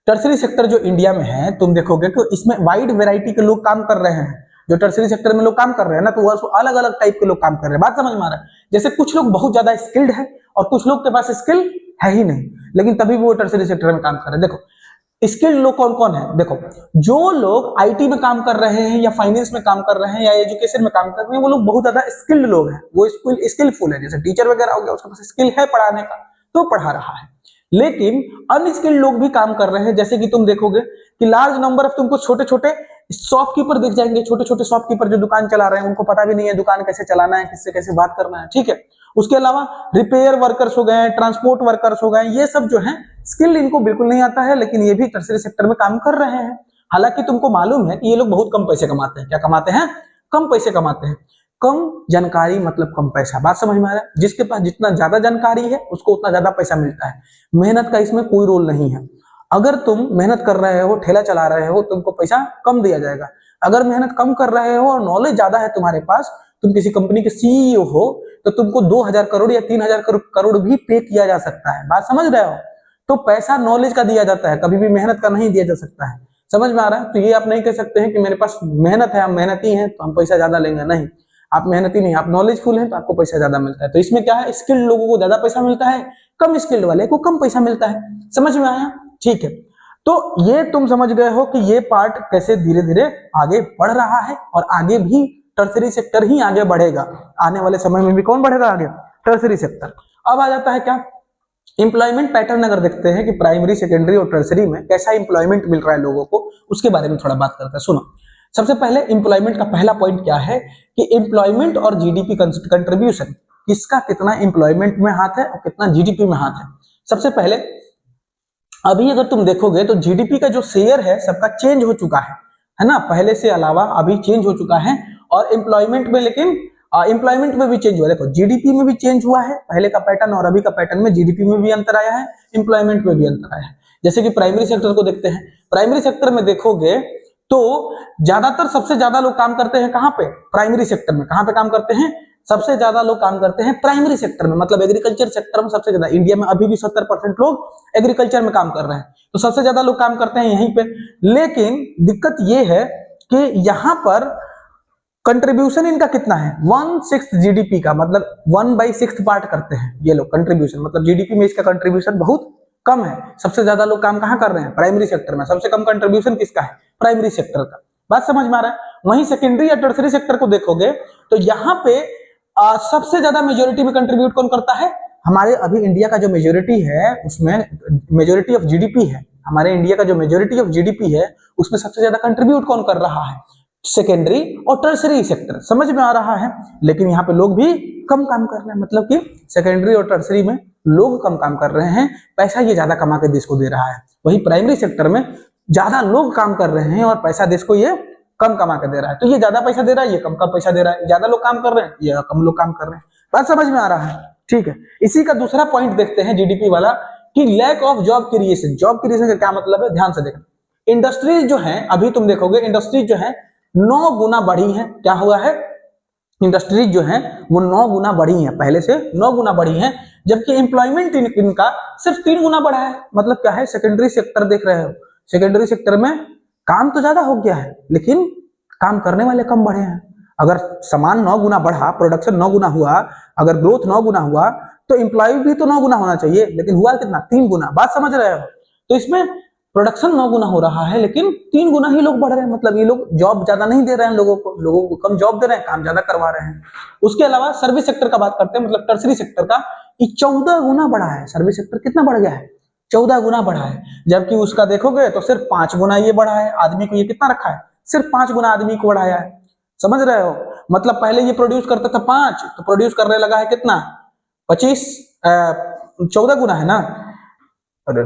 टर्सरी सेक्टर जो इंडिया में है, तुम देखोगे कि इसमें वाइड वैरायटी के लोग काम कर रहे हैं। जो टर्सरी सेक्टर में लोग काम कर रहे हैं ना, तो वो अलग अलग टाइप के लोग काम कर रहे हैं, बात समझ में आ रहा है। जैसे कुछ लोग बहुत ज्यादा स्किल्ड है और कुछ लोग के पास स्किल है ही नहीं, लेकिन तभी भी वो टर्सरी सेक्टर में काम कर रहे हैं। देखो, स्किल्ड लोग कौन कौन है, देखो, जो लोग आईटी में काम कर रहे हैं या फाइनेंस में काम कर रहे हैं या एजुकेशन में काम कर रहे हैं, वो लोग बहुत ज्यादा स्किल्ड लोग हैं, वो स्किलफुल है। जैसे टीचर वगैरह हो गया, उसके पास स्किल है पढ़ाने का, तो पढ़ा रहा है। लेकिन अनस्किल्ड लोग भी काम कर रहे हैं। जैसे कि तुम देखोगे कि लार्ज नंबर ऑफ तुमको छोटे छोटे शॉपकीपर दिख जाएंगे, छोटे छोटे शॉपकीपर जो दुकान चला रहे हैं, उनको पता भी नहीं है दुकान कैसे चलाना है, किससे कैसे बात करना है, ठीक है। उसके अलावा रिपेयर वर्कर्स हो गए, ट्रांसपोर्ट वर्कर्स हो गए, ये सब जो है स्किल इनको बिल्कुल नहीं आता है, लेकिन ये भी टर्सरी सेक्टर में काम कर रहे हैं। हालांकि तुमको मालूम है कि ये लोग बहुत कम पैसे कमाते हैं। क्या कमाते हैं, कम पैसे कमाते हैं। कम जानकारी मतलब कम पैसा, बात समझ में आ रहा है। जिसके पास जितना ज्यादा जानकारी है उसको उतना ज्यादा पैसा मिलता है। मेहनत का इसमें कोई रोल नहीं है। अगर तुम मेहनत कर रहे हो, ठेला चला रहे हो, तुमको पैसा कम दिया जाएगा। अगर मेहनत कम कर रहे हो और नॉलेज ज्यादा है तुम्हारे पास, तुम किसी कंपनी के सीईओ हो, तो तुमको 2000 करोड़ या 3000 करोड़ भी पे किया जा सकता है, बात समझ रहे हो। तो पैसा नॉलेज का दिया जाता है, कभी भी मेहनत का नहीं दिया जा सकता है। समझ में आ रहा है। तो ये आप नहीं कह सकते हैं कि मेरे पास मेहनत है, हम मेहनती हैं तो हम पैसा ज्यादा लेंगे, नहीं। आप मेहनती नहीं, आप नॉलेजफुल हैं तो आपको पैसा ज्यादा मिलता है। तो इसमें क्या है, स्किल्ड लोगों को ज्यादा पैसा मिलता है, कम स्किल्ड वाले को कम पैसा मिलता है। समझ में आया? ठीक है, तो ये तुम समझ गए हो कि ये पार्ट कैसे धीरे धीरे आगे बढ़ रहा है और आगे भी टर्सरी सेक्टर ही आगे बढ़ेगा। आने वाले समय में भी कौन बढ़ेगा आगे? Tertiary sector. अब आ जाता है क्या, इंप्लॉयमेंट पैटर्न। अगर देखते हैं कि प्राइमरी, सेकेंडरी और टर्सरी में कैसा इंप्लॉयमेंट मिल रहा है लोगों को, उसके बारे में थोड़ा बात करते हैं। सुनो, सबसे पहले इंप्लॉयमेंट का पहला पॉइंट क्या है कि इंप्लॉयमेंट और जीडीपी कंट्रीब्यूशन, किसका कितना इंप्लॉयमेंट में हाथ है और कितना जीडीपी में हाथ है। सबसे पहले अभी अगर तुम देखोगे तो जीडीपी का जो शेयर है सबका चेंज हो चुका है ना, पहले से अलावा अभी चेंज हो चुका है। और एम्प्लॉयमेंट में, लेकिन एम्प्लॉयमेंट में भी चेंज हुआ। देखो जीडीपी में भी चेंज हुआ है, पहले का पैटर्न और अभी का पैटर्न में जीडीपी में भी अंतर आया है, एम्प्लॉयमेंट में भी अंतर आया है। जैसे कि प्राइमरी सेक्टर को देखते हैं, प्राइमरी सेक्टर में देखोगे तो ज्यादातर सबसे ज्यादा लोग काम करते हैं कहां पे? प्राइमरी सेक्टर में। कहां पे काम करते हैं? सबसे ज्यादा लोग काम करते हैं प्राइमरी सेक्टर में, मतलब एग्रीकल्चर सेक्टर में सबसे ज्यादा। इंडिया में अभी भी 70% लोग एग्रीकल्चर में काम कर रहे हैं, तो सबसे ज्यादा लोग काम करते हैं यहीं पे। लेकिन दिक्कत ये है कि यहां पर कंट्रीब्यूशन इनका कितना है? 1/6 जीडीपी का, मतलब 1/6 पार्ट करते हैं ये लोग कंट्रीब्यूशन, मतलब जीडीपी में इसका कंट्रीब्यूशन बहुत कम है। सबसे ज्यादा लोग काम कहां कर रहे हैं? प्राइमरी सेक्टर में। सबसे कम कंट्रीब्यूशन किसका है? प्राइमरी सेक्टर का। बात समझ में आ रहा है? वहीं सेकेंडरी या टर्सरी सेक्टर को देखोगे तो यहाँ पे सबसे ज्यादा मेजोरिटी में कंट्रीब्यूट कौन करता है? हमारे अभी इंडिया का जो मेजोरिटी है उसमें मेजोरिटी ऑफ जीडीपी है, हमारे इंडिया का जो मेजोरिटी ऑफ जीडीपी है उसमें सबसे ज्यादा कंट्रीब्यूट कौन कर रहा है? सेकेंडरी और टर्सरी सेक्टर। समझ में आ रहा है? लेकिन यहाँ पे लोग भी कम काम कर रहे हैं, मतलब कि सेकेंडरी और टर्सरी में लोग कम काम कर रहे हैं, पैसा ये ज्यादा कमा के देश को दे रहा है। वही प्राइमरी सेक्टर में ज्यादा लोग काम कर रहे हैं और पैसा देश को ये कम कमा के दे रहा है। तो ये ज्यादा पैसा दे रहा है, ये कम कम पैसा दे रहा है। ज्यादा लोग काम कर रहे हैं, ये कम लोग काम कर रहे हैं। बात समझ में आ रहा है? ठीक है, इसी का दूसरा पॉइंट देखते हैं जीडीपी वाला, कि lack of job creation. Job creation का क्या मतलब है? ध्यान से देखना। इंडस्ट्रीज जो है, अभी तुम देखोगे इंडस्ट्रीज जो है 9 गुना बढ़ी है। क्या हुआ है? इंडस्ट्रीज जो है वो 9 गुना बढ़ी है, पहले से 9 गुना बढ़ी है, जबकि एम्प्लॉयमेंट इनका सिर्फ 3 गुना बढ़ा है। मतलब क्या है? सेकेंडरी सेक्टर देख रहे हो, सेकेंडरी सेक्टर में काम तो ज्यादा हो गया है लेकिन काम करने वाले कम बढ़े हैं। अगर सामान 9 गुना बढ़ा, प्रोडक्शन 9 गुना हुआ, अगर ग्रोथ 9 गुना हुआ तो एम्प्लॉय भी तो 9 गुना होना चाहिए, लेकिन हुआ कितना? 3 गुना। बात समझ रहे हो? तो इसमें प्रोडक्शन 9 गुना हो रहा है लेकिन 3 गुना ही लोग बढ़ रहे हैं। मतलब ये लोग जॉब ज्यादा नहीं दे रहे हैं लोगों को कम जॉब दे रहे हैं, काम ज्यादा करवा रहे हैं। उसके अलावा सर्विस सेक्टर का बात करते हैं, मतलब टर्सरी सेक्टर का, 14 गुना बढ़ा है। सर्विस सेक्टर कितना बढ़ गया है? 14 गुना बढ़ा है। जबकि उसका देखोगे तो सिर्फ 5 गुना ये बढ़ा है। आदमी को ये कितना रखा है? सिर्फ 5 गुना आदमी को बढ़ाया है। समझ रहे हो? मतलब पहले ये प्रोड्यूस करता था 5, तो प्रोड्यूस करने लगा है कितना? 25, 14 गुना है ना। अरे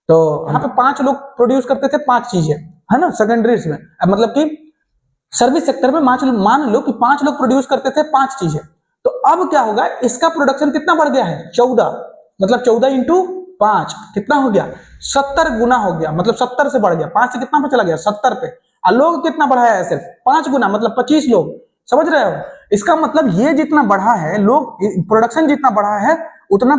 तो यहाँ पे 5 लोग प्रोड्यूस करते थे 5 चीजें, है ना, सेकेंडरीज में। मतलब कि सर्विस सेक्टर में मान लो कि 5 लोग प्रोड्यूस करते थे 5 चीजें, तो अब क्या होगा? इसका प्रोडक्शन कितना बढ़ गया है? 14, मतलब 14 इंटू 5 कितना हो गया? 70 गुना हो गया। मतलब 70 से बढ़ गया, 5 से कितना पे चला गया? 70 पे। और लोग कितना बढ़ाया है? सिर्फ 5 गुना, मतलब 25 लोग। समझ रहे हो? इसका मतलब ये जितना बढ़ा है, लोग प्रोडक्शन जितना बढ़ा है उतना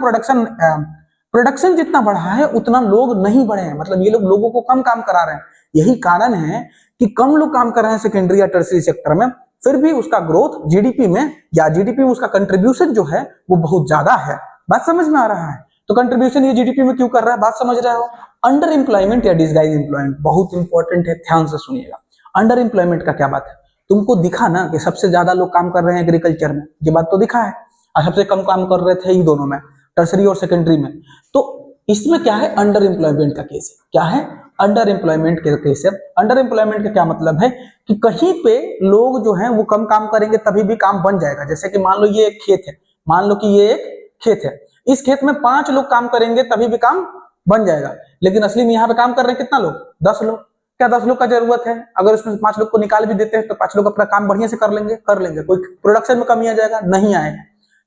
प्रोडक्शन जितना बढ़ा है उतना लोग नहीं बढ़े हैं। मतलब ये लोग लोगों को कम काम करा रहे हैं। यही कारण है कि कम लोग काम कर रहे हैं सेकेंडरी या टर्सरी सेक्टर में, फिर भी उसका ग्रोथ जीडीपी में या जीडीपी में उसका कंट्रीब्यूशन जो है वो बहुत ज्यादा है। बात समझ में आ रहा है? तो कंट्रीब्यूशन ये जीडीपी में क्यों कर रहा है? बात समझ रहे हो? अंडर एम्प्लॉयमेंट या डिसगाइज एम्प्लॉयमेंट बहुत इंपॉर्टेंट है, ध्यान से सुनिएगा। अंडर एम्प्लॉयमेंट का क्या बात है? तुमको दिखा ना कि सबसे ज्यादा लोग काम कर रहे हैं एग्रीकल्चर में, ये बात तो दिखा है, और सबसे कम काम कर रहे थे ये दोनों में, टर्सरी और सेकेंडरी में। तो इसमें क्या है? अंडर एम्प्लॉयमेंट का केस है। क्या है? अंडर एम्प्लॉयमेंट का केस है। अंडर एम्प्लॉयमेंट का क्या मतलब है कि कहीं पे लोग जो हैं वो कम काम करेंगे तभी भी काम बन जाएगा। जैसे कि मान लो ये एक खेत है, मान लो कि ये एक खेत है, इस खेत में 5 लोग काम करेंगे तभी भी काम बन जाएगा, लेकिन असली में यहाँ पे काम कर रहे हैं कितना लोग? 10 लोग। क्या 10 लोग का जरूरत है? अगर उसमें 5 लोग को निकाल भी देते हैं तो 5 लोग अपना काम बढ़िया से कर लेंगे? कोई प्रोडक्शन में कमी आ जाएगा? नहीं आएगा।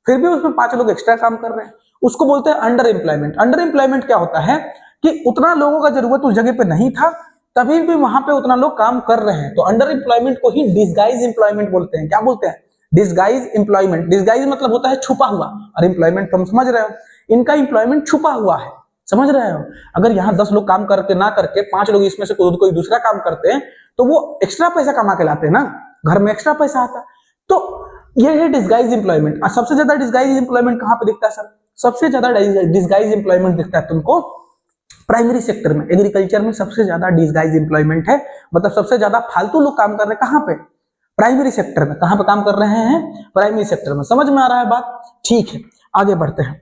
फिर भी उसमें 5 लोग एक्स्ट्रा काम कर रहे हैं, उसको बोलते हैं अंडर एम्प्लॉयमेंट। अंडर एम्प्लॉयमेंट क्या होता है कि उतना लोगों का जरूरत उस जगह पे नहीं था, तभी भी वहां पे उतना लोग काम कर रहे हैं। तो अंडर एम्प्लॉयमेंट को ही डिसगाइज एम्प्लॉयमेंट बोलते हैं। क्या बोलते हैं? Disguise employment. डिसगाइज मतलब होता है छुपा हुआ, और एम्प्लॉयमेंट तुम समझ रहे हो, इनका एम्प्लॉयमेंट छुपा हुआ है। समझ रहे हो? अगर यहाँ 10 लोग काम करके ना करके 5 लोग इसमें से कोई दूसरा काम करते हैं तो वो एक्स्ट्रा पैसा कमा के लाते हैं ना, घर में एक्स्ट्रा पैसा आता। तो ये है डिसगाइज एम्प्लॉयमेंट। और सबसे ज्यादा डिसगाइज एम्प्लॉयमेंट कहां पे दिखता है सर? सबसे ज्यादा डिसगाइज एम्प्लॉयमेंट दिखता है तुमको प्राइमरी सेक्टर में। एग्रीकल्चर में सबसे ज्यादा डिसगाइज एम्प्लॉयमेंट है, मतलब सबसे ज्यादा फालतू लोग काम कर रहे हैं कहां पे? प्राइमरी सेक्टर में। कहां पे काम कर रहे हैं? प्राइमरी सेक्टर में। समझ में आ रहा है बात? ठीक है, आगे बढ़ते हैं।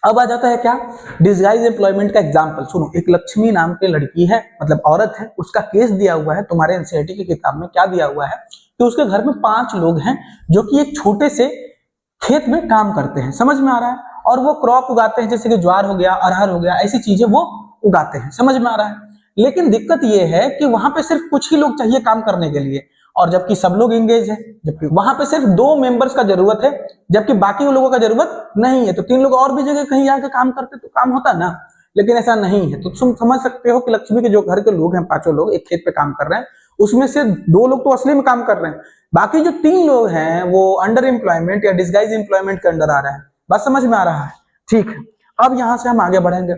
अब आ जाता है क्या? डिसगाइज एम्प्लॉयमेंट का एग्जांपल सुनो। एक लक्ष्मी नाम की लड़की है, मतलब औरत है, उसका केस दिया हुआ है तुम्हारे एनसीईआरटी की किताब में। क्या दिया हुआ है कि उसके घर में 5 लोग हैं जो कि एक छोटे से खेत में काम करते हैं। समझ में आ रहा है? और वो क्रॉप उगाते हैं, जैसे कि ज्वार हो गया, अरहर हो गया, ऐसी चीजें वो उगाते हैं। समझ में आ रहा है? लेकिन दिक्कत ये है कि वहां पे सिर्फ कुछ ही लोग चाहिए काम करने के लिए, और जबकि सब लोग एंगेज है, जबकि वहां पे सिर्फ 2 मेंबर्स का जरूरत है, जबकि बाकी लोगों का जरूरत नहीं है। तो 3 लोग और भी जगह कहीं जाके काम करते तो काम होता ना, लेकिन ऐसा नहीं है। तो तुम समझ सकते हो कि लक्ष्मी के जो घर के लोग हैं, 5 लोग एक खेत पे काम कर रहे हैं, उसमें से 2 लोग तो असली में काम कर रहे हैं, बाकी जो 3 लोग हैं वो अंडर एम्प्लॉयमेंट या डिसगाइज एम्प्लॉयमेंट के अंडर आ रहे हैं। बात समझ में आ रहा है? ठीक है, अब यहां से हम आगे बढ़ेंगे।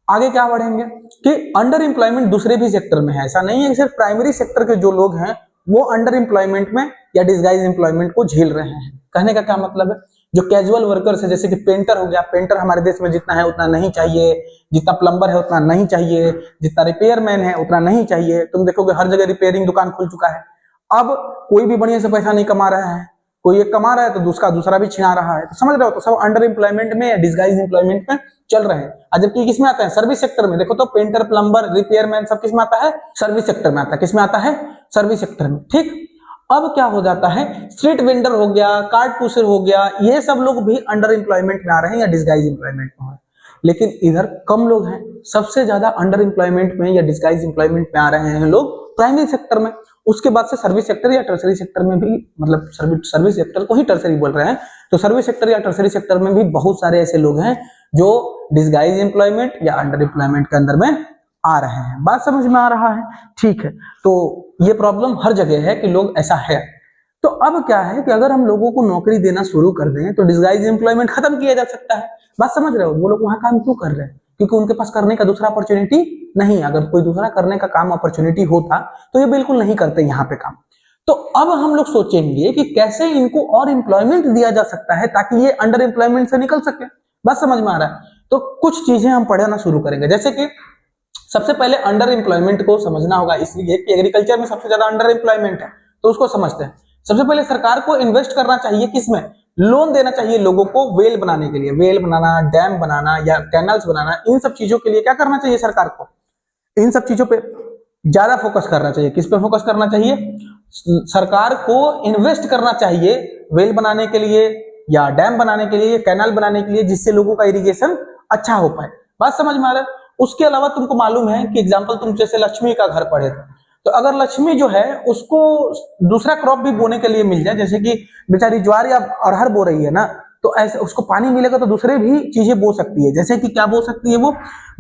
आगे क्या बढ़ेंगे कि अंडर एम्प्लॉयमेंट दूसरे भी सेक्टर में है। ऐसा नहीं है कि सिर्फ प्राइमरी सेक्टर के जो लोग हैं वो अंडर एम्प्लॉयमेंट में या डिसगाइज एम्प्लॉयमेंट को झेल रहे हैं। कहने का क्या मतलब है? जो कैजुअल वर्कर्स है, जैसे कि पेंटर हो गया, पेंटर हमारे देश में जितना है उतना नहीं चाहिए, जितना प्लम्बर है उतना नहीं चाहिए, जितना रिपेयरमैन है उतना नहीं चाहिए। तुम देखोगे हर जगह रिपेयरिंग दुकान खुल चुका है। अब कोई भी बढ़िया से पैसा नहीं कमा रहा है, कोई एक कमा रहा है तो दूसरा भी छिना रहा है। तो समझ रहे हो? तो सब अंडर एम्प्लॉयमेंट में या डिसगाइज एम्प्लॉयमेंट में चल रहे हैं। जबकि किसमें आता है? सर्विस सेक्टर में। देखो तो पेंटर, प्लम्बर, रिपेयरमैन सब किसमें आता है? सर्विस सेक्टर में आता है। किसमें आता है? सर्विस सेक्टर में। ठीक, अब क्या हो जाता है? स्ट्रीट वेंडर हो गया, कार्ड पुशर हो गया, ये सब लोग भी अंडर एम्प्लॉयमेंट में आ रहे हैं या डिसगाइज एम्प्लॉयमेंट में है। लेकिन इधर कम लोग हैं। सबसे ज्यादा अंडर एम्प्लॉयमेंट में या डिसगाइज एम्प्लॉयमेंट में आ रहे हैं लोग प्राइमरी सेक्टर में। उसके बाद से सर्विस सेक्टर या टर्सरी सेक्टर में भी, मतलब सर्विस सेक्टर को ही टर्सरी बोल रहे हैं, तो सर्विस सेक्टर या टर्सरी सेक्टर में भी बहुत सारे ऐसे लोग हैं जो डिसगाइज एम्प्लॉयमेंट या अंडर एम्प्लॉयमेंट के अंदर में आ रहे हैं। बात समझ में आ रहा है? ठीक है, तो ये प्रॉब्लम हर जगह है कि लोग ऐसा है। तो अब क्या है कि अगर हम लोगों को नौकरी देना शुरू कर दें तो डिसगाइज एम्प्लॉयमेंट खत्म किया जा सकता है। बात समझ रहे हो? वो लोग वहां काम क्यों कर रहे हैं? क्योंकि उनके पास करने का दूसरा अपॉर्चुनिटी नहीं है। अगर कोई दूसरा करने का काम अपॉर्चुनिटी होता तो ये बिल्कुल नहीं करते यहाँ पे काम। तो अब हम लोग सोचेंगे कि कैसे इनको और एम्प्लॉयमेंट दिया जा सकता है ताकि ये अंडर एम्प्लॉयमेंट से निकल सके। बात समझ में आ रहा है? तो कुछ चीजें हम पढ़ना शुरू करेंगे। जैसे कि सबसे पहले अंडर एम्प्लॉयमेंट को समझना होगा, इसलिए कि एग्रीकल्चर में सबसे ज्यादा अंडर एम्प्लॉयमेंट है, तो उसको समझते हैं। सबसे पहले सरकार को इन्वेस्ट करना चाहिए किसमें? लोन देना चाहिए लोगों को वेल बनाने के लिए। वेल बनाना, डैम बनाना या कैनल्स बनाना, इन सब चीजों के लिए क्या करना चाहिए सरकार को? इन सब चीजों पे ज्यादा फोकस करना चाहिए। किस पे फोकस करना चाहिए? सरकार को इन्वेस्ट करना चाहिए वेल बनाने के लिए या डैम बनाने के लिए, कैनाल बनाने के लिए, जिससे लोगों का इरिगेशन अच्छा हो पाए। बात समझ में आ रहा है? उसके अलावा तुमको मालूम है कि एग्जांपल तुम जैसे लक्ष्मी का घर पढ़े थे, तो अगर लक्ष्मी जो है उसको दूसरा क्रॉप भी बोने के लिए मिल जाए, जैसे कि बेचारी ज्वार या अरहर बो रही है ना, तो ऐसे उसको पानी मिलेगा तो दूसरे भी चीजें बो सकती है। जैसे कि क्या बो सकती है? वो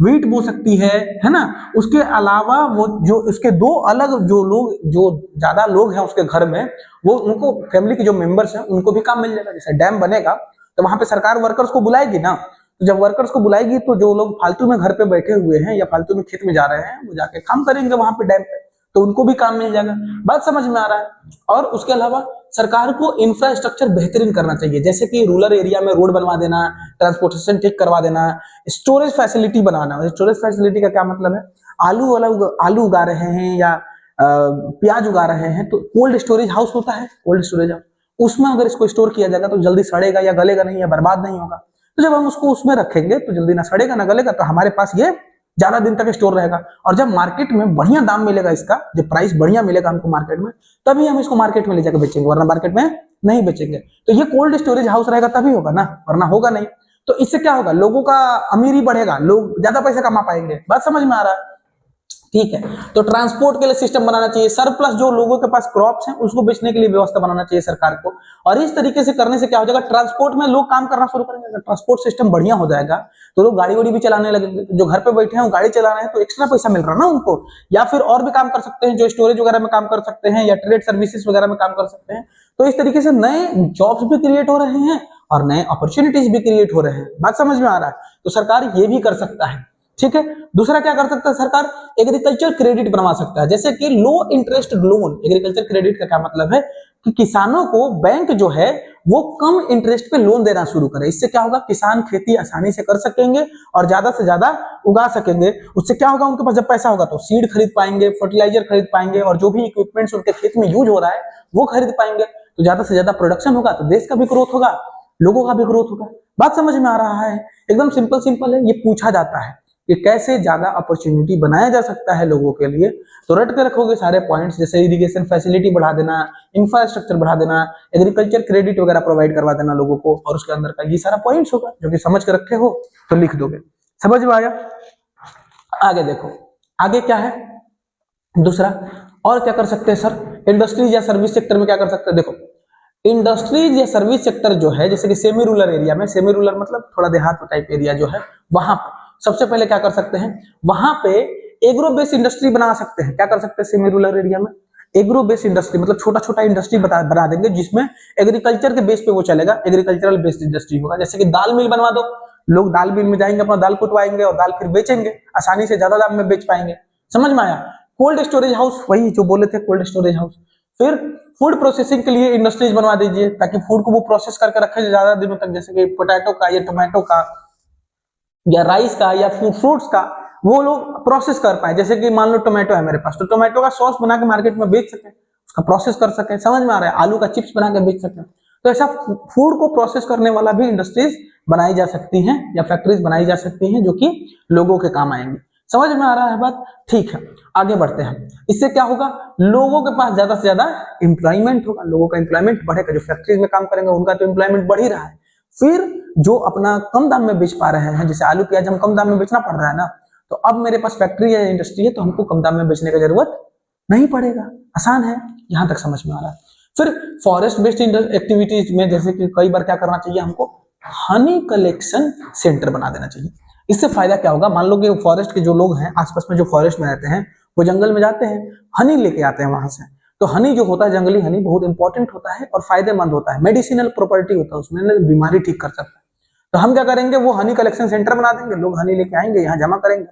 वीट बो सकती है ना। उसके अलावा वो जो उसके 2 अलग जो लोग, जो ज्यादा लोग हैं उसके घर में, वो उनको फैमिली के जो मेंबर्स हैं उनको भी काम मिल जाएगा। जैसे डैम बनेगा तो वहां पे सरकार वर्कर्स को बुलाएगी ना, तो जब वर्कर्स को बुलाएगी तो जो लोग फालतू में घर पे बैठे हुए हैं या फालतू में खेत में जा रहे हैं वो जाके काम करेंगे वहां पे डैम पे, तो उनको भी काम मिल जाएगा। बात समझ में आ रहा है? और उसके अलावा सरकार को इंफ्रास्ट्रक्चर बेहतरीन करना चाहिए, जैसे कि रूरल एरिया में रोड बनवा देना, ट्रांसपोर्टेशन ठीक करवा देना, स्टोरेज फैसिलिटी बनाना। स्टोरेज फैसिलिटी का क्या मतलब है? आलू उगा रहे हैं या प्याज उगा रहे हैं, तो कोल्ड स्टोरेज हाउस होता है, कोल्ड स्टोरेज हाउस, उसमें अगर इसको स्टोर किया जाएगा तो जल्दी सड़ेगा या गलेगा नहीं या बर्बाद नहीं होगा। तो जब हम उसको उसमें रखेंगे तो जल्दी ना सड़ेगा ना गलेगा, तो हमारे पास ये ज्यादा दिन तक स्टोर रहेगा। और जब मार्केट में बढ़िया दाम मिलेगा इसका, जब प्राइस बढ़िया मिलेगा हमको मार्केट में, तभी हम इसको मार्केट में ले जाकर बेचेंगे, वरना मार्केट में नहीं बेचेंगे। तो ये कोल्ड स्टोरेज हाउस रहेगा तभी होगा ना, वरना होगा नहीं। तो इससे क्या होगा? लोगों का अमीरी बढ़ेगा, लोग ज्यादा पैसा कमा पाएंगे। बात समझ में आ रहा है? ठीक है, तो ट्रांसपोर्ट के लिए सिस्टम बनाना चाहिए। सरप्लस जो लोगों के पास क्रॉप्स हैं उसको बेचने के लिए व्यवस्था बनाना चाहिए सरकार को। और इस तरीके से करने से क्या हो जाएगा? ट्रांसपोर्ट में लोग काम करना शुरू करेंगे। अगर ट्रांसपोर्ट सिस्टम बढ़िया हो जाएगा तो लोग गाड़ी वाड़ी भी चलाने लगेंगे। जो घर पे बैठे हैं वो गाड़ी चला रहे हैं तो एक्स्ट्रा पैसा मिल रहा है ना उनको, या फिर और भी काम कर सकते हैं, जो स्टोरेज वगैरह में काम कर सकते हैं या ट्रेड सर्विसेज वगैरह में काम कर सकते हैं। तो इस तरीके से नए जॉब्स भी क्रिएट हो रहे हैं और नए अपॉर्चुनिटीज भी क्रिएट हो रहे हैं। बात समझ में आ रहा है? तो सरकार ये भी कर सकता है। ठीक है। दूसरा क्या कर सकता है सरकार, एग्रीकल्चर क्रेडिट बनवा सकता है, जैसे कि लो इंटरेस्ट लोन। एग्रीकल्चर क्रेडिट का क्या मतलब है कि किसानों को बैंक जो है वो कम इंटरेस्ट पे लोन देना शुरू करे। इससे क्या होगा, किसान खेती आसानी से कर सकेंगे और ज्यादा से ज्यादा उगा सकेंगे। उससे क्या होगा, उनके पास जब पैसा होगा तो सीड खरीद पाएंगे, फर्टिलाइजर खरीद पाएंगे, और जो भी इक्विपमेंट्स उनके खेत में यूज हो रहा है वो खरीद पाएंगे। तो ज्यादा से ज्यादा प्रोडक्शन होगा तो देश का भी ग्रोथ होगा, लोगों का भी ग्रोथ होगा। बात समझ में आ रहा है? एकदम सिंपल सिंपल है। ये पूछा जाता है कि कैसे ज्यादा अपॉर्चुनिटी बनाया जा सकता है लोगों के लिए, तो रट के रखोगे सारे पॉइंट्स, जैसे इरिगेशन फैसिलिटी बढ़ा देना, इंफ्रास्ट्रक्चर बढ़ा देना, एग्रीकल्चर क्रेडिट वगैरह प्रोवाइड करवा देना लोगों को, और उसके अंदर का ये सारा पॉइंट्स होगा जो कि समझ के रखे हो तो लिख दोगे। समझ में आया? आगे देखो, आगे क्या है दूसरा, और क्या कर सकते हैं सर, इंडस्ट्रीज या सर्विस सेक्टर में क्या कर सकते हैं। देखो इंडस्ट्रीज या सर्विस सेक्टर जो है, जैसे कि सेमी रूरल एरिया में, सेमी रूरल मतलब थोड़ा देहात टाइप एरिया जो है, वहां पर सबसे पहले क्या कर सकते हैं, वहां पे एग्रो बेस्ड इंडस्ट्री बना सकते हैं। क्या कर सकते हैं सेमी रूरल एरिया में, एग्रो बेस्ड इंडस्ट्री, मतलब छोटा छोटा इंडस्ट्री बना देंगे जिसमें एग्रीकल्चर के बेस पे वो चलेगा, एग्रीकल्चरल बेस्ड इंडस्ट्री होगा। जैसे कि दाल मिल बनवा दो, लोग दाल मिल में जाएंगे, अपना दाल कुटवाएंगे और दाल फिर बेचेंगे, आसानी से ज्यादा दाम में बेच पाएंगे। समझ में आया? कोल्ड स्टोरेज हाउस, वही जो बोले थे कोल्ड स्टोरेज हाउस। फिर फूड प्रोसेसिंग के लिए इंडस्ट्रीज बनवा दीजिए ताकि फूड को वो प्रोसेस करके रखे ज्यादा दिनों तक, जैसे कि पोटैटो का या टोमेटो का या राइस का या फ्रूट्स का वो लोग प्रोसेस कर पाए। जैसे कि मान लो टोमेटो है मेरे पास, तो टोमेटो का सॉस बना के मार्केट में बेच सके, उसका प्रोसेस कर सके। समझ में आ रहा है? आलू का चिप्स बना के बेच सके। तो ऐसा फूड को प्रोसेस करने वाला भी इंडस्ट्रीज बनाई जा सकती हैं या फैक्ट्रीज बनाई जा सकती हैं जो कि लोगों के काम आएंगी। समझ में आ रहा है बात? ठीक है, आगे बढ़ते हैं। इससे क्या होगा, लोगों के पास ज्यादा से ज्यादा एम्प्लॉयमेंट होगा, लोगों का एम्प्लॉयमेंट बढ़ेगा। जो फैक्ट्रीज में काम करेंगे उनका तो एम्प्लॉयमेंट बढ़ ही रहा है। फिर जो अपना कम दाम में बेच पा रहे हैं, जैसे आलू प्याज हम कम दाम में बेचना पड़ रहा है ना, तो अब मेरे पास फैक्ट्री या इंडस्ट्री है तो हमको कम दाम में बेचने की जरूरत नहीं पड़ेगा, आसान है। यहां तक समझ में आ रहा है? फिर फॉरेस्ट बेस्ड एक्टिविटीज में जैसे कि कई बार क्या करना चाहिए हमको, हनी कलेक्शन सेंटर बना देना चाहिए। इससे फायदा क्या होगा, मान लो कि फॉरेस्ट के जो लोग हैं, आसपास में जो फॉरेस्ट में रहते हैं, वो जंगल में जाते हैं, हनी लेके आते हैं वहां से। तो हनी जो होता है, जंगली हनी, बहुत इंपॉर्टेंट होता है और फायदेमंद होता है, मेडिसिनल प्रॉपर्टी होता है उसमें, बीमारी ठीक कर सकता है। तो हम क्या करेंगे, वो हनी कलेक्शन सेंटर बना देंगे, लोग हनी लेके आएंगे, यहाँ जमा करेंगे,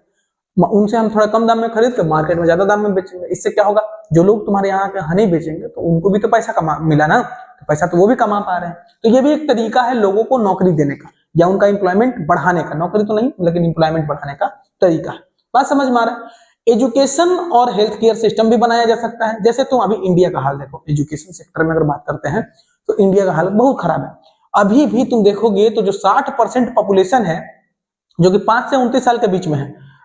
उनसे हम थोड़ा कम दाम में खरीद के मार्केट में ज्यादा दाम में बेचेंगे। इससे क्या होगा, जो लोग तुम्हारे यहाँ के हनी बेचेंगे तो उनको भी तो पैसा कमा मिला ना, तो पैसा तो वो भी कमा पा रहे हैं। तो ये भी एक तरीका है लोगों को नौकरी देने का या उनका एम्प्लॉयमेंट बढ़ाने का, नौकरी तो नहीं लेकिन एम्प्लॉयमेंट बढ़ाने का तरीका है। बात समझ में आ रहा है? एजुकेशन और हेल्थ केयर सिस्टम भी बनाया जा सकता है। जैसे तुम अभी इंडिया का हाल देखो, एजुकेशन सेक्टर में अगर बात करते हैं तो इंडिया का हालत बहुत खराब है। अभी भी तुम देखोगे तो जो 60% पॉपुलेशन है, जो कि 5 से 29 साल के बीच में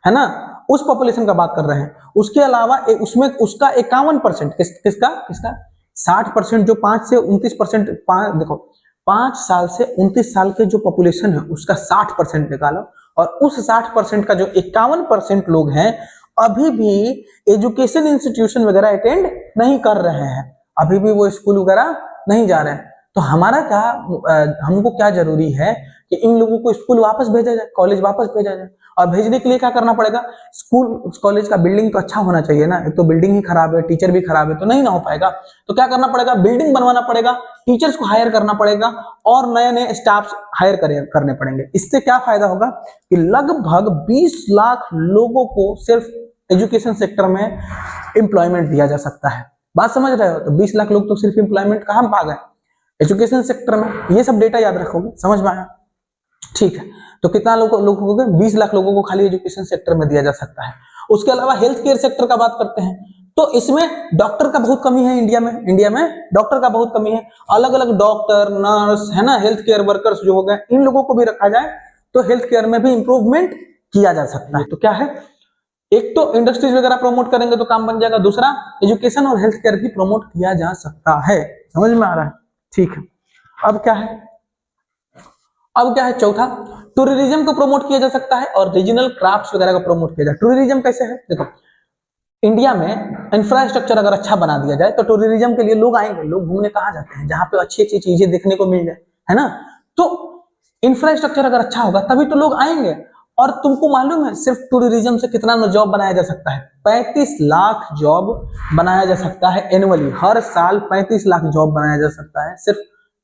है ना, उस पॉपुलेशन का बात कर रहे हैं। उसके अलावा उसमें उसका 51% किसका 60%, जो 5 से 29%, देखो 5 साल से 29 साल के जो पॉपुलेशन है उसका 60% निकालो, और उस 60% का जो 51% लोग हैं अभी भी एजुकेशन इंस्टीट्यूशन वगैरह अटेंड नहीं कर रहे हैं, अभी भी वो स्कूल वगैरह नहीं जा रहे हैं। तो हमारा क्या, हमको क्या जरूरी है कि इन लोगों को स्कूल वापस भेजा जाए, कॉलेज वापस भेजा जाए। और भेजने के लिए क्या करना पड़ेगा, स्कूल कॉलेज का बिल्डिंग तो अच्छा होना चाहिए ना, एक तो बिल्डिंग ही खराब है, टीचर भी खराब है, तो नहीं ना हो पाएगा। तो क्या करना पड़ेगा, बिल्डिंग बनवाना पड़ेगा, टीचर्स को हायर करना पड़ेगा और नए नए स्टाफ हायर करने पड़ेंगे। इससे क्या फायदा होगा कि लगभग 20 लाख लोगों को सिर्फ एजुकेशन सेक्टर में एम्प्लॉयमेंट दिया जा सकता है। बात समझ रहे हो? तो 20 लाख लोग तो सिर्फ एम्प्लॉयमेंट कहां पा गए, एजुकेशन सेक्टर में। ये सब डेटा याद रखोगे, समझ में आया? ठीक है, तो कितना लोग हो गए, 20 लाख लोगों को खाली एजुकेशन सेक्टर में दिया जा सकता है। उसके अलावा हेल्थ केयर सेक्टर का बात करते हैं तो इसमें डॉक्टर का बहुत कमी है, इंडिया में डॉक्टर का बहुत कमी है। अलग अलग डॉक्टर, नर्स है ना, हेल्थ केयर वर्कर्स जो हो गए, इन लोगों को भी रखा जाए तो हेल्थ केयर में भी इंप्रूवमेंट किया जा सकता है। तो क्या है, एक तो इंडस्ट्रीज वगैरह प्रमोट करेंगे तो काम बन जाएगा, दूसरा एजुकेशन और हेल्थ केयर भी प्रमोट किया जा सकता है। समझ में आ रहा है? ठीक है, अब क्या है, चौथा, टूरिज्म को प्रमोट किया जा सकता है और रीजनल क्राफ्ट्स वगैरह को प्रमोट किया जाए। टूरिज्म कैसे है, देखो इंडिया में इंफ्रास्ट्रक्चर अगर अच्छा बना दिया जाए तो टूरिज्म के लिए लोग आएंगे। लोग घूमने कहाँ जाते हैं, जहां पे अच्छी अच्छी चीजें देखने को मिल जाए, है ना। तो इंफ्रास्ट्रक्चर अगर अच्छा होगा तभी तो लोग आएंगे। और तुमको मालूम है सिर्फ टूरिज्म से कितना जॉब बनाया जा सकता है, 35 लाख जॉब बनाया जा सकता है एनुअली, हर साल 35 लाख जॉब बनाया जा सकता है सिर्फ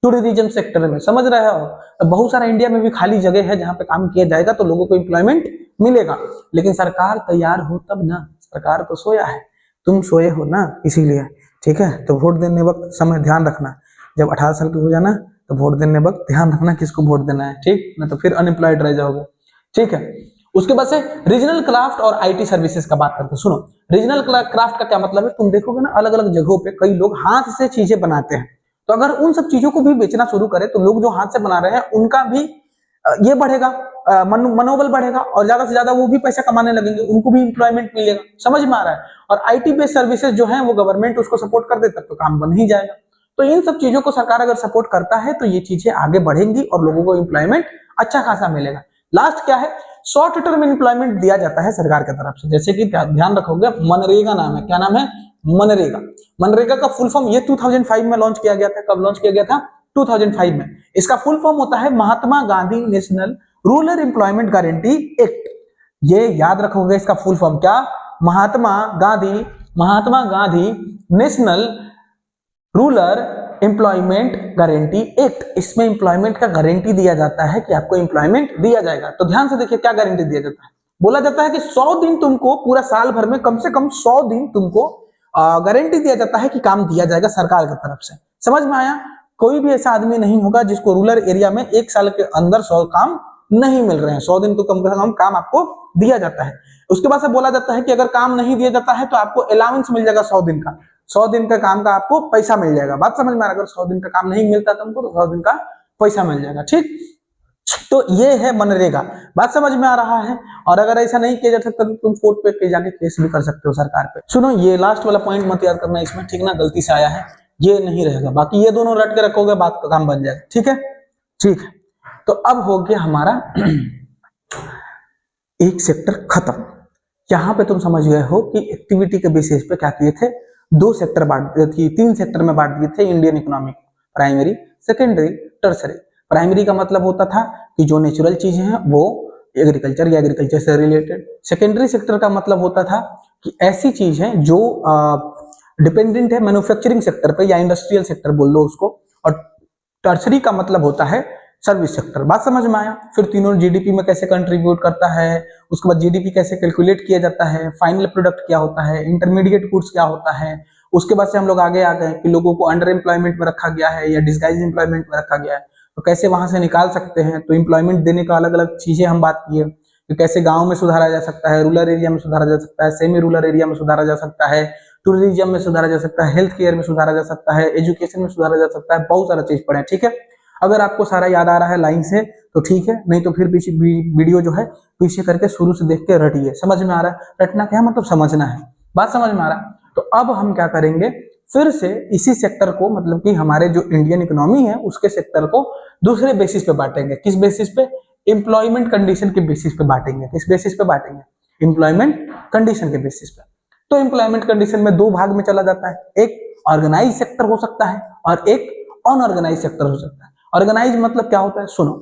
टूरिज्म सेक्टर में। समझ रहे हो? तो बहुत सारा इंडिया में भी खाली जगह है जहां पे काम किया जाएगा तो लोगों को एम्प्लॉयमेंट मिलेगा। लेकिन सरकार तैयार हो तब ना, सरकार तो सोया है, तुम सोए हो ना, इसीलिए। ठीक है, तो वोट देने वक्त समय ध्यान रखना, जब 18 साल के हो जाना तो वोट देने वक्त ध्यान रखना किसको वोट देना है, ठीक ना, तो फिर अनएम्प्लॉयड रह जाओगे। ठीक है, उसके बाद से रीजनल क्राफ्ट और आईटी सर्विसेज का बात करते हैं। सुनो, रीजनल क्राफ्ट का क्या मतलब है, तुम देखोगे ना अलग अलग जगहों पे कई लोग हाथ से चीजें बनाते हैं, तो अगर उन सब चीजों को भी बेचना शुरू करें तो लोग जो हाथ से बना रहे हैं उनका भी ये बढ़ेगा, मनोबल बढ़ेगा और ज्यादा से ज्यादा वो भी पैसा कमाने लगेंगे, उनको भी इंप्लॉयमेंट मिलेगा। समझ में आ रहा है? और आईटी बेस्ड सर्विसेज जो है वो गवर्नमेंट उसको सपोर्ट कर दे तब तो काम बन ही जाएगा। तो इन सब चीजों को सरकार अगर सपोर्ट करता है तो ये चीजें आगे बढ़ेंगी और लोगों को इंप्लॉयमेंट अच्छा खासा मिलेगा। लास्ट क्या है, शॉर्ट टर्म एम्प्लॉयमेंट दिया जाता है सरकार की तरफ से, जैसे कि ध्यान रखोगे मनरेगा नाम है, क्या नाम है, मनरेगा। मनरेगा का फुल फॉर्म ये 2005 में लॉन्च किया गया था। कब लॉन्च किया गया था? 2005 में। इसका फुल फॉर्म होता है Mahatma Gandhi national rural employment guarantee act. ये याद रखोगे इसका फुल फॉर्म क्या, Mahatma Gandhi national rural employment guarantee act. इसमें एम्प्लॉयमेंट का गारंटी दिया जाता है कि आपको एम्प्लॉयमेंट दिया जाएगा। तो ध्यान से देखिए क्या गारंटी दिया जाता है, बोला जाता है कि 100 दिन तुमको, पूरा साल भर में कम से कम 100 दिन तुमको गारंटी दिया जाता है कि काम दिया जाएगा सरकार की तरफ से। समझ में आया? कोई भी ऐसा आदमी नहीं होगा जिसको रूरल एरिया में एक साल के अंदर 100 काम नहीं मिल रहे हैं। 100 दिन तो कम से कम काम आपको दिया जाता है। उसके बाद से बोला जाता है कि अगर काम नहीं दिया जाता है तो आपको अलाउंस मिल जाएगा 100 दिन का, 100 दिन का काम का आपको पैसा मिल जाएगा। बात समझ में आ रहा है? अगर 100 दिन का काम नहीं मिलता तुमको तो 100 दिन का पैसा मिल जाएगा। ठीक, तो ये है मनरेगा। बात समझ में आ रहा है? और अगर ऐसा नहीं किया जा सकता तो तुम कोर्ट पे जाके केस भी कर सकते हो सरकार पे। सुनो, ये लास्ट वाला पॉइंट मत याद करना इसमें, ठीक ना, गलती से आया है, ये नहीं रहेगा। बाकी ये दोनों रट के रखोगे बात का काम बन जाएगा। ठीक है, ठीक है। तो अब हो गया हमारा एक सेक्टर खत्म। यहां पे तुम समझ गए हो कि एक्टिविटी के बेसिस पे क्या किए थे, 2 सेक्टर बांट दिए थे, 3 सेक्टर में बांट दिए थे Indian economy, primary, secondary, tertiary. Primary का मतलब होता था कि जो नेचुरल चीजें हैं वो एग्रीकल्चर या एग्रीकल्चर से रिलेटेड। सेकेंडरी सेक्टर का मतलब होता था कि ऐसी चीज है जो डिपेंडेंट है मैन्युफैक्चरिंग सेक्टर पे या इंडस्ट्रियल सेक्टर बोल लो उसको। और टर्सरी का मतलब होता है सर्विस सेक्टर। बात समझ में आया? फिर तीनों जीडीपी में कैसे कंट्रीब्यूट करता है, उसके बाद जीडीपी कैसे कैलकुलेट किया जाता है, फाइनल प्रोडक्ट क्या होता है, इंटरमीडिएट गुड्स क्या होता है। उसके बाद से हम लोग आगे आ गए कि लोगों को अंडर एम्प्लॉयमेंट में रखा गया है या डिस्गाइज एम्प्लॉयमेंट में रखा गया है, तो कैसे वहां से निकाल सकते हैं। तो एम्प्लॉयमेंट देने का अलग अलग चीजें हम बात किए कि कैसे गाँव में सुधारा जा सकता है, रूरल एरिया में सुधारा जा सकता है, सेमी रूरल एरिया में सुधारा जा सकता है, टूरिज्म में सुधारा जा सकता है, हेल्थ केयर में सुधारा जा सकता है, एजुकेशन में सुधारा जा सकता है। बहुत सारा चीज पढ़े। ठीक है, अगर आपको सारा याद आ रहा है लाइन से तो ठीक है, नहीं तो फिर पीछे वीडियो जो है पीछे करके शुरू से देख के रटिए। समझ में आ रहा है? रटना क्या मतलब समझना है। बात समझ में आ रहा है? तो अब हम क्या करेंगे, फिर से इसी सेक्टर को, मतलब कि हमारे जो इंडियन इकोनॉमी है उसके सेक्टर को दूसरे बेसिस पे बांटेंगे। किस बेसिस पे? एम्प्लॉयमेंट कंडीशन के बेसिस पे बांटेंगे। किस बेसिस पे बांटेंगे? एम्प्लॉयमेंट कंडीशन के बेसिस पे। तो एम्प्लॉयमेंट कंडीशन में 2 भाग में चला जाता है, एक ऑर्गेनाइज सेक्टर हो सकता है और एक अनऑर्गेनाइज सेक्टर हो सकता है। ऑर्गेनाइज मतलब क्या होता है? सुनो,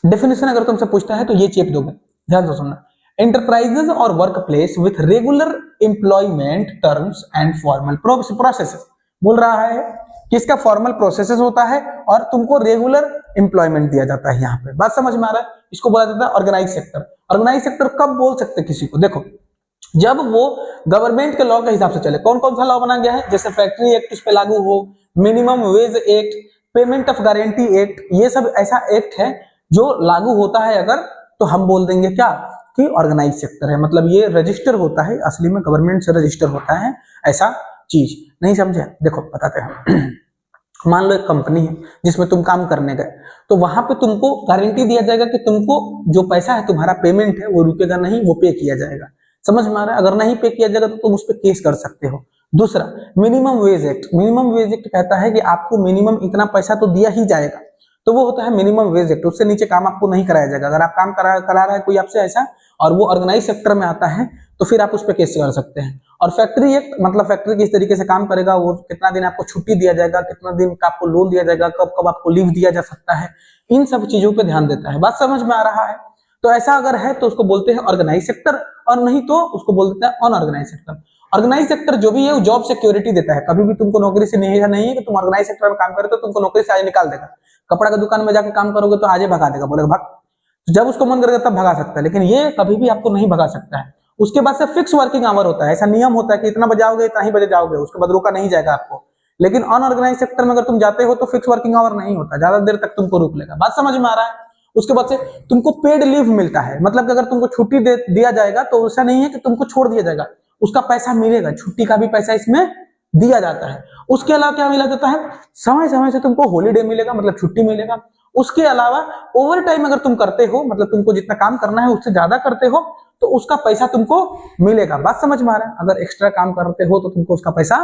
डेफिनेशन अगर तुमसे पूछता है तो ये चेप दोगे, ध्यान से सुनना। एंटरप्राइजेज और work place with regular employment terms and formal processes. बोल रहा है कि इसका फॉर्मल प्रोसेसेस होता है और तुमको रेगुलर एम्प्लॉयमेंट दिया जाता है। यहाँ पे बात समझ में आ रहा है? इसको बोला जाता है ऑर्गेनाइज सेक्टर। ऑर्गेनाइज सेक्टर कब बोल सकते हैं किसी को? देखो, जब वो गवर्नमेंट के लॉ के हिसाब से चले। कौन कौन सा लॉ बना गया है? जैसे फैक्ट्री एक्ट उस पर लागू हो, minimum wage act, payment of guarantee act, ये सब ऐसा एक्ट है जो लागू होता है अगर, तो हम बोल देंगे क्या कि ऑर्गेनाइज सेक्टर है। मतलब ये रजिस्टर होता है, असली में गवर्नमेंट से रजिस्टर होता है ऐसा चीज। नहीं समझे? देखो बताते हैं। मान लो एक कंपनी है जिसमें तुम काम करने गए, तो वहां पे तुमको गारंटी दिया जाएगा कि तुमको जो पैसा है, तुम्हारा पेमेंट है, वो रुकेगा नहीं, वो पे किया जाएगा। समझ में आ रहा है? अगर नहीं पे किया जाएगा तो तुम उस पर केस कर सकते हो। दूसरा, minimum wage act. Minimum wage act कहता है कि आपको मिनिमम इतना पैसा तो दिया ही जाएगा, तो वो होता है मिनिमम वेज एक्ट। उससे नीचे काम आपको नहीं कराया जाएगा। अगर आप काम करा रहा है कोई आपसे ऐसा और वो ऑर्गेनाइज सेक्टर में आता है तो फिर आप उस पर केस कर सकते हैं। और फैक्ट्री एक्ट मतलब फैक्ट्री किस तरीके से काम करेगा, वो कितना दिन आपको छुट्टी दिया जाएगा, कितना दिन का आपको लोन दिया जाएगा, कब कब आपको लीव दिया जा सकता है, इन सब चीजों पे ध्यान देता है। बात समझ में आ रहा है? तो ऐसा अगर है तो उसको बोलते हैं ऑर्गेनाइज सेक्टर, और नहीं तो उसको बोल देता है अनऑर्गेनाइज सेक्टर। ऑर्गेनाइज सेक्टर जो भी है वो जॉब सिक्योरिटी देता है। कभी भी तुमको नौकरी से नहीं है कि तुम ऑर्गेनाइज सेक्टर में काम करे तो तुमको नौकरी से आज निकाल देगा। कपड़ा का दुकान में जाकर काम करोगे तो आज ही भगा देगा, बोलेगा भाग, जब उसको मन करेगा तब भगा सकता है, लेकिन ये कभी भी आपको नहीं भगा सकता है। उसके बाद से फिक्स वर्किंग आवर होता है, ऐसा नियम होता है कि इतना बजे आओगे इतना ही बजे जाओगे, उसके बाद रोका नहीं जाएगा आपको। लेकिन अनऑर्गेनाइज सेक्टर में अगर तुम जाते हो तो फिक्स वर्किंग आवर नहीं होता, ज्यादा देर तक तुमको रोक लेगा। बात समझ में आ रहा है? उसके बाद से तुमको पेड लीव मिलता है, मतलब कि अगर तुमको छुट्टी दिया जाएगा तो ऐसा नहीं है कि तुमको छोड़ दिया जाएगा, उसका पैसा मिलेगा, छुट्टी का भी पैसा इसमें दिया जाता है। उसके अलावा क्या मिला जाता है, समय समय से तुमको हॉलीडे मिलेगा, मतलब छुट्टी मिलेगा। उसके अलावा ओवर टाइम अगर तुम करते हो, मतलब तुमको जितना काम करना है उससे ज्यादा करते हो तो उसका पैसा तुमको मिलेगा। बात समझ में आ रहा है? अगर एक्स्ट्रा काम करते हो तो तुमको उसका पैसा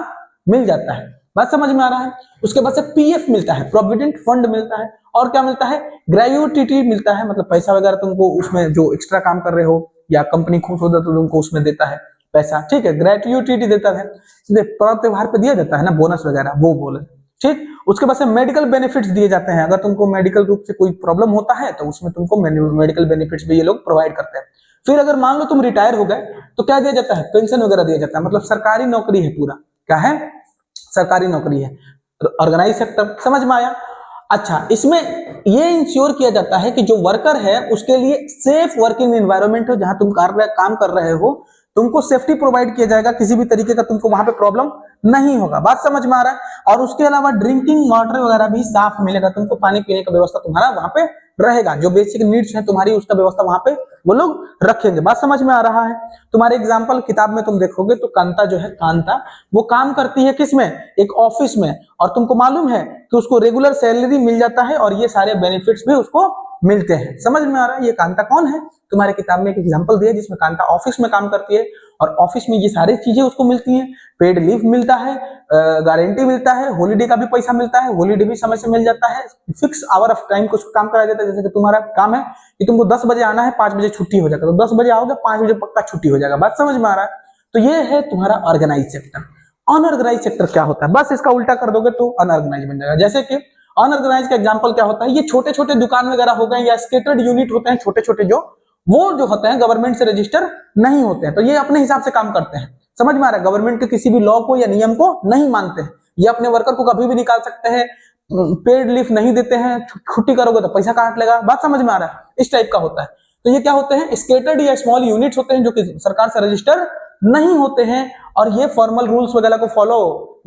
मिल जाता है। बात समझ में आ रहा है? उसके बाद से पीएफ मिलता है, प्रोविडेंट फंड मिलता है, और क्या मिलता है, ग्रेच्युटी मिलता है, मतलब पैसा वगैरह तुमको उसमें जो एक्स्ट्रा काम कर रहे हो या कंपनी खुश होता है तो तुमको उसमें देता है पैसा, ठीक है, ग्रेच्युटी देता है। पर्व त्योहार पे दिया जाता है ना बोनस वगैरह, वो बोले, ठीक। उसके बाद से मेडिकल बेनिफिट्स दिए जाते हैं, अगर तुमको मेडिकल रूप से कोई प्रॉब्लम होता है तो उसमें तुमको मेडिकल बेनिफिट्स भी ये लोग प्रोवाइड करते हैं। फिर अगर मान लो तुम रिटायर हो गए तो क्या दिया जाता है, पेंशन वगैरह दिया जाता है, मतलब सरकारी नौकरी है, पूरा क्या है, सरकारी नौकरी है। ऑर्गेनाइज सेक्टर समझ में आया? अच्छा, इसमें ये इंश्योर किया जाता है कि जो वर्कर है उसके लिए सेफ वर्किंग एनवायरनमेंट हो, जहां तुम काम कर रहे हो, तुमको सेफ्टी प्रोवाइड किया जाएगा, किसी भी तरीके का तुमको वहां पे प्रॉब्लम नहीं होगा। बात समझ में आ रहा है? और उसके अलावा ड्रिंकिंग वाटर वगैरह भी साफ मिलेगा, तुमको पानी पीने का व्यवस्था तुम्हारा वहां पे रहेगा, जो बेसिक नीड्स है तुम्हारी उसका व्यवस्था वहां पे वो लोग रखेंगे। बात समझ में आ रहा है? तुम्हारे एग्जाम्पल किताब में तुम देखोगे तो कांता जो है, कांता वो काम करती है किसमें, एक ऑफिस में, और तुमको मालूम है कि उसको रेगुलर सैलरी मिल जाता है और ये सारे बेनिफिट्स भी उसको मिलते हैं। समझ में आ रहा है? ये कांता कौन है? तुम्हारे किताब में एक एग्जांपल दिया जिसमें कांता ऑफिस में काम करती है और ऑफिस में ये सारी चीजें उसको मिलती हैं, पेड लीव मिलता है, गारंटी मिलता है, हॉलीडे का भी पैसा मिलता है, हॉलीडे भी समय से मिल जाता है, फिक्स आवर ऑफ टाइम कुछ काम कराया जाता है। जैसे कि तुम्हारा काम है कि तुमको 10 बजे आना है, 5 बजे छुट्टी हो जाएगा, तो 10 बजे आओगे 5 बजे पक्का छुट्टी हो जाएगा। बात समझ में आ रहा है? तो ये है तुम्हारा ऑर्गेनाइज सेक्टर। अनऑर्गेनाइज सेक्टर क्या होता है, बस इसका उल्टा कर दोगे तो अनऑर्गेनाइज बन जाएगा। जैसे कि अनऑर्गेनाइज का एग्जांपल क्या होता है, ये छोटे छोटे दुकान वगैरह हो गए या स्केटर्ड यूनिट होते हैं छोटे छोटे, जो होते हैं गवर्नमेंट से रजिस्टर नहीं होते हैं, तो ये अपने हिसाब से काम करते हैं। समझ में आ रहा है? गवर्नमेंट के किसी भी लॉ को या नियम को नहीं मानते हैं, ये अपने वर्कर को कभी भी निकाल सकते हैं, पेड लीव नहीं देते हैं, छुट्टी करोगे तो पैसा काट लेगा। बात समझ में आ रहा है? इस टाइप का होता है। तो ये क्या होते हैं, स्केटर्ड या स्मॉल यूनिट्स होते हैं जो कि सरकार से रजिस्टर नहीं होते हैं और ये फॉर्मल रूल्स वगैरह को फॉलो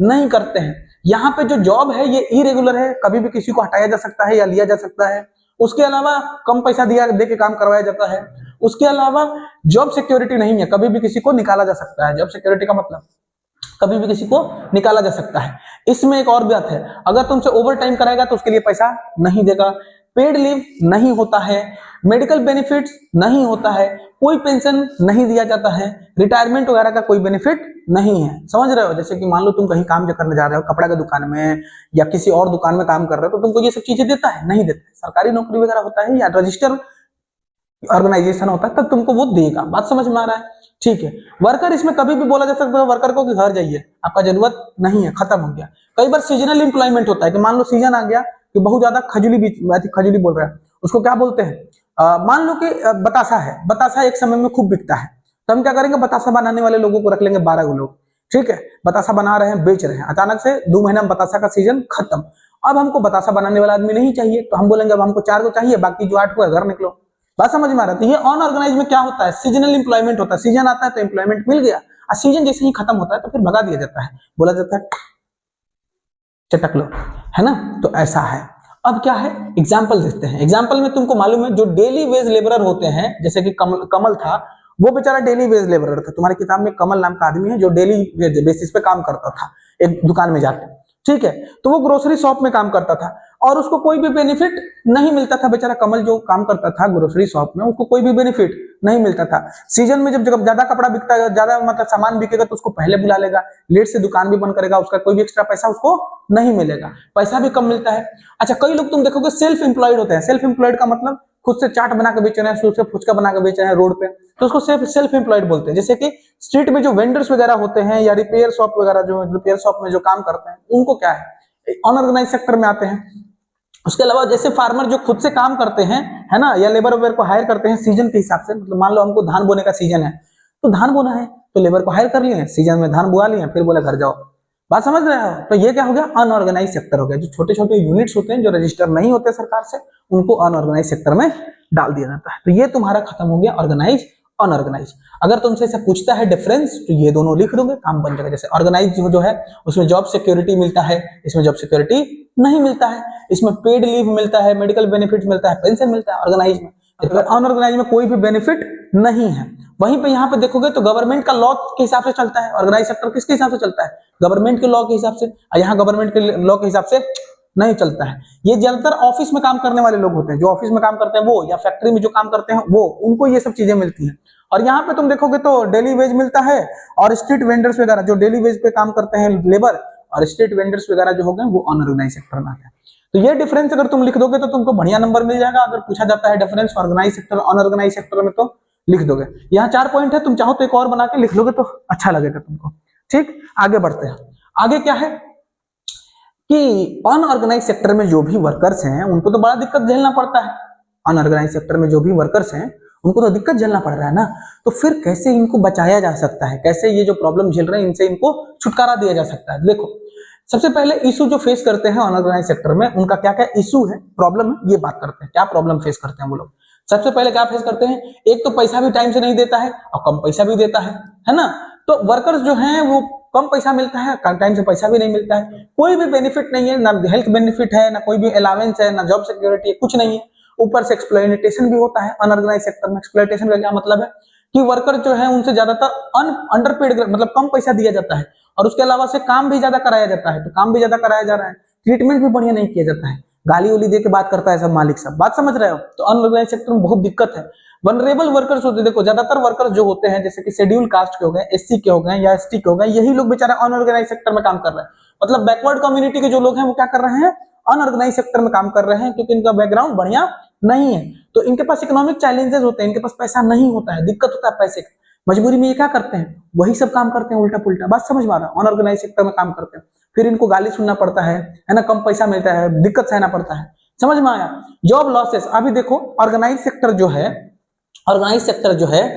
नहीं करते हैं। यहाँ पे जो जॉब है ये इरेगुलर है, कभी भी किसी को हटाया जा सकता है या लिया जा सकता है। उसके अलावा कम पैसा दे के काम करवाया जाता है। उसके अलावा जॉब सिक्योरिटी नहीं है, कभी भी किसी को निकाला जा सकता है। जॉब सिक्योरिटी का मतलब कभी भी किसी को निकाला जा सकता है। इसमें एक और बात है, अगर तुमसे ओवर टाइम कराएगा तो उसके लिए पैसा नहीं देगा, पेड लीव नहीं होता है, मेडिकल बेनिफिट्स नहीं होता है, कोई पेंशन नहीं दिया जाता है, रिटायरमेंट वगैरह का कोई बेनिफिट नहीं है। समझ रहे हो? जैसे कि मान लो तुम कहीं काम करने जा रहे हो, कपड़ा की दुकान में या किसी और दुकान में काम कर रहे हो, तो तुमको ये सब चीजें देता है? नहीं देता है। सरकारी नौकरी वगैरह होता है या रजिस्टर ऑर्गेनाइजेशन होता है तब तुमको वो देगा। बात समझ में आ रहा है? ठीक है। वर्कर, इसमें कभी भी बोला जा सकता है वर्कर को कि घर जाइए, आपका जरूरत नहीं है, खत्म हो गया। कई बार सीजनल एम्प्लॉयमेंट होता है कि मान लो सीजन आ गया कि बहुत ज्यादा खजूली बोल रहा है, उसको क्या बोलते हैं, मान लो कि बतासा है, बतासा एक समय में खूब बिकता है, तो हम क्या करेंगे, बतासा बनाने वाले लोगों को रख लेंगे, 12 लोग, ठीक है, बतासा बना रहे हैं, बेच रहे हैं। अचानक से 2 महीना में बतासा का सीजन खत्म, अब हमको बतासा बनाने वाला आदमी नहीं चाहिए, तो हम बोलेंगे अब हमको 4 चाहिए, बाकी जो 8 है घर निकलो। बात समझ में आ रहा है? ये अनऑर्गेनाइज में क्या होता है, सीजनल एम्प्लॉयमेंट होता है। सीजन आता है तो एम्प्लॉयमेंट मिल गया, और सीजन जैसे ही खत्म होता है तो फिर भगा दिया जाता है, बोला जाता है चटक लो, है ना? तो ऐसा है। अब क्या है, एग्जाम्पल देखते हैं। एग्जाम्पल में तुमको मालूम है जो डेली वेज लेबरर होते हैं, जैसे कि कमल था, वो बेचारा डेली वेज लेबरर था। तुम्हारी किताब में कमल नाम का आदमी है जो डेली बेसिस पे काम करता था एक दुकान में जाके, ठीक है, तो वो ग्रोसरी शॉप में काम करता था और उसको कोई भी बेनिफिट नहीं मिलता था। बेचारा कमल जो काम करता था ग्रोसरी शॉप में, उसको कोई भी बेनिफिट नहीं मिलता था। सीजन में जब ज्यादा कपड़ा बिकता है, ज्यादा मतलब सामान बिकेगा, तो उसको पहले बुला लेगा, लेट से दुकान भी बंद करेगा, उसका कोई भी एक्स्ट्रा पैसा उसको नहीं मिलेगा, पैसा भी कम मिलता है। अच्छा, कई लोग तुम देखोगे सेल्फ एम्प्लॉयड होते हैं। सेल्फ एम्प्लॉयड का मतलब खुद से चाट बना के बेच रहे हैं, खुद से फुचका बना के बेच रहे हैं रोड पे, तो उसको सेल्फ एम्प्लॉयड बोलते हैं। जैसे कि स्ट्रीट में जो वेंडर्स वगैरह होते हैं या रिपेयर शॉप वगैरह, जो रिपेयर शॉप में जो काम करते हैं, उनको क्या है, अनऑर्गेनाइज सेक्टर में आते हैं। उसके अलावा जैसे फार्मर जो खुद से काम करते हैं, है ना, या लेबर वेबर को हायर करते हैं सीजन के हिसाब से, मतलब मान लो हमको धान बोने का सीजन है, तो धान बोना है तो लेबर को हायर कर लिए, सीजन में धान बुआ लिए, फिर बोले घर जाओ, बात समझ रहे हो? तो ये क्या हो गया, अनऑर्गेनाइज सेक्टर हो गया। जो छोटे छोटे यूनिट्स होते हैं जो रजिस्टर नहीं होते सरकार से, उनको अनऑर्गेनाइज सेक्टर में डाल दिया जाता है। तो ये तुम्हारा खत्म हो गया ऑर्गेनाइज अनऑर्गेनाइज। अगर तुमसे ऐसा पूछता है डिफरेंस, तो ये दोनों लिख दोगे, काम बन जाएगा। जैसे ऑर्गेनाइज जो है उसमें जॉब सिक्योरिटी मिलता है, इसमें जॉब सिक्योरिटी नहीं मिलता है। इसमें पेड लीव मिलता है, मेडिकल बेनिफिट मिलता है, पेंशन मिलता है ऑर्गेनाइज में। अनऑर्गेनाइज में कोई भी बेनिफिट नहीं है। वहीं पे यहाँ पे देखोगे तो गवर्नमेंट का लॉ के हिसाब से चलता है। ऑर्गेनाइज सेक्टर किसके हिसाब से चलता है? गवर्नमेंट के लॉ के हिसाब से। यहाँ गवर्नमेंट के लॉ के हिसाब से नहीं चलता है। ये ज्यादातर ऑफिस में काम करने वाले लोग होते हैं, जो ऑफिस में काम करते हैं वो, या फैक्ट्री में जो काम करते हैं वो, उनको ये सब चीजें मिलती हैं। और यहाँ पे तुम देखोगे तो डेली वेज मिलता है, और स्ट्रीट वेंडर्स वगैरह जो डेली वेज पे काम करते हैं लेबर, और स्ट्रीट वेंडर्स वगैरह जो हो गए वो अनऑर्गेनाइज सेक्टर में आते हैं। तो ये डिफरेंस अगर तुम लिख दोगे तो तुमको बढ़िया नंबर मिल जाएगा। अगर पूछा जाता है difference organise sector unorganise sector में, तो लिख दोगे। यहाँ 4 पॉइंट है, तुम चाहो तो एक और बना के लिख लोगे तो अच्छा लगेगा तुमको। ठीक, आगे बढ़ते हैं। आगे क्या है कि अनऑर्गेनाइज सेक्टर में जो भी वर्कर्स हैं उनको तो बड़ा दिक्कत झेलना पड़ता है। अनऑर्गेनाइज सेक्टर में जो भी वर्कर्स हैं उनको तो दिक्कत झेलना पड़ रहा है ना। तो फिर कैसे इनको बचाया जा सकता है, कैसे ये जो प्रॉब्लम झेल रहे हैं इनसे इनको छुटकारा दिया जा सकता है? देखो, सबसे पहले इशू जो फेस करते हैं अनऑर्गेनाइज सेक्टर में, उनका क्या क्या इशू है, प्रॉब्लम है, ये बात करते हैं। क्या प्रॉब्लम फेस करते हैं वो लोग? सबसे पहले क्या फेस करते हैं? एक तो पैसा भी टाइम से नहीं देता है और कम पैसा भी देता है ना। तो वर्कर्स जो हैं वो कम पैसा मिलता है, टाइम से पैसा भी नहीं मिलता है, कोई भी बेनिफिट नहीं है, ना हेल्थ बेनिफिट है, ना कोई भी अलावेंस है, ना जॉब सिक्योरिटी है, कुछ नहीं है। ऊपर से एक्सप्लॉइटेशन भी होता है अनऑर्गेनाइज सेक्टर में। एक्सप्लॉइटेशन का क्या मतलब है कि वर्कर जो है उनसे ज्यादातर अंडरपेड, मतलब कम पैसा दिया जाता है, और उसके अलावा से काम भी ज्यादा कराया जाता है। तो काम भी ज्यादा कराया जा रहा है, ट्रीटमेंट भी बढ़िया नहीं किया जाता है, गाली उली दे के बात करता है सब मालिक सब। बात समझ रहे हो? तो अनऑर्गेनाइज सेक्टर में बहुत दिक्कत है। वनरेबल वर्कर्स होते हैं, देखो ज्यादातर वर्कर्स जो होते हैं जैसे कि शेड्यूल कास्ट के हो गए, एससी के हो गए या एसटी के हो गए, यही लोग बेचारा अनऑर्गेनाइज सेक्टर में काम कर रहे हैं। मतलब बैकवर्ड कम्युनिटी के जो लोग हैं वो क्या कर रहे हैं? अनऑर्गेनाइज सेक्टर में काम कर रहे हैं, क्योंकि इनका बैकग्राउंड बढ़िया नहीं है। तो इनके पास इकोनॉमिक चैलेंजेस होते हैं, इनके पास पैसा नहीं होता है, दिक्कत होता है पैसे का। मजबूरी में ये क्या करते हैं? वही सब काम करते हैं उल्टा पुल्टा। बात समझ में आ रहा है? अनऑर्गेनाइज सेक्टर में काम करते हैं, फिर इनको गाली सुनना पड़ता है ना, कम पैसा मिलता है, दिक्कत सहना पड़ता है। समझ में आया? Job losses. अभी देखो ऑर्गेनाइज सेक्टर जो है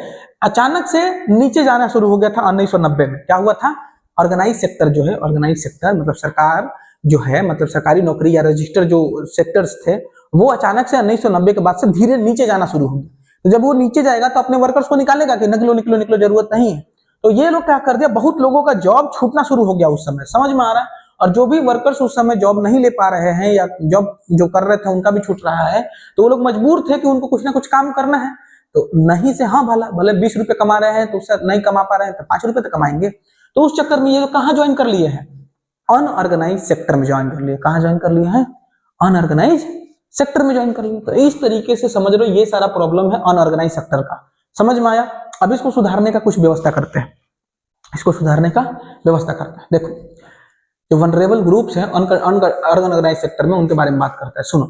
अचानक से नीचे जाना शुरू हो गया था 1990 में। क्या हुआ था? ऑर्गेनाइज सेक्टर जो है, ऑर्गेनाइज सेक्टर मतलब सरकार जो है, मतलब सरकारी नौकरी या रजिस्टर जो सेक्टर्स थे, वो अचानक से 1990 के बाद से धीरे नीचे जाना शुरू हो गया। तो जब वो नीचे जाएगा तो अपने वर्कर्स को निकालेगा कि निकलो निकलो निकलो, जरूरत नहीं है। तो ये लोग क्या कर दिया, बहुत लोगों का जॉब छूटना शुरू हो गया उस समय। समझ में आ रहा है? और जो भी वर्कर्स उस समय जॉब नहीं ले पा रहे हैं या जॉब जो कर रहे थे उनका भी छूट रहा है, तो वो लोग मजबूर थे कि उनको कुछ ना कुछ काम करना है। तो नहीं से हाँ, भले 20 रुपए कमा रहे हैं तो उससे नहीं कमा पा रहे हैं तो 5 रुपए तो कमाएंगे। तो उस चक्कर में ये लोग कहाँ ज्वाइन कर लिए हैं? अनऑर्गेनाइज सेक्टर में ज्वाइन कर लिए। कहाँ ज्वाइन कर लिए हैं? अनऑर्गेनाइज सेक्टर में ज्वाइन कर लिए। तो इस तरीके से समझ लो ये सारा प्रॉब्लम है अनऑर्गेनाइज सेक्टर का। समझ में आया? अब इसको सुधारने का कुछ व्यवस्था करते हैं, इसको सुधारने का व्यवस्था करते हैं। देखो, जो वनरेबल ग्रुप्स हैं अनऑर्गेनाइज सेक्टर में, उनके बारे में बात करते हैं। सुनो,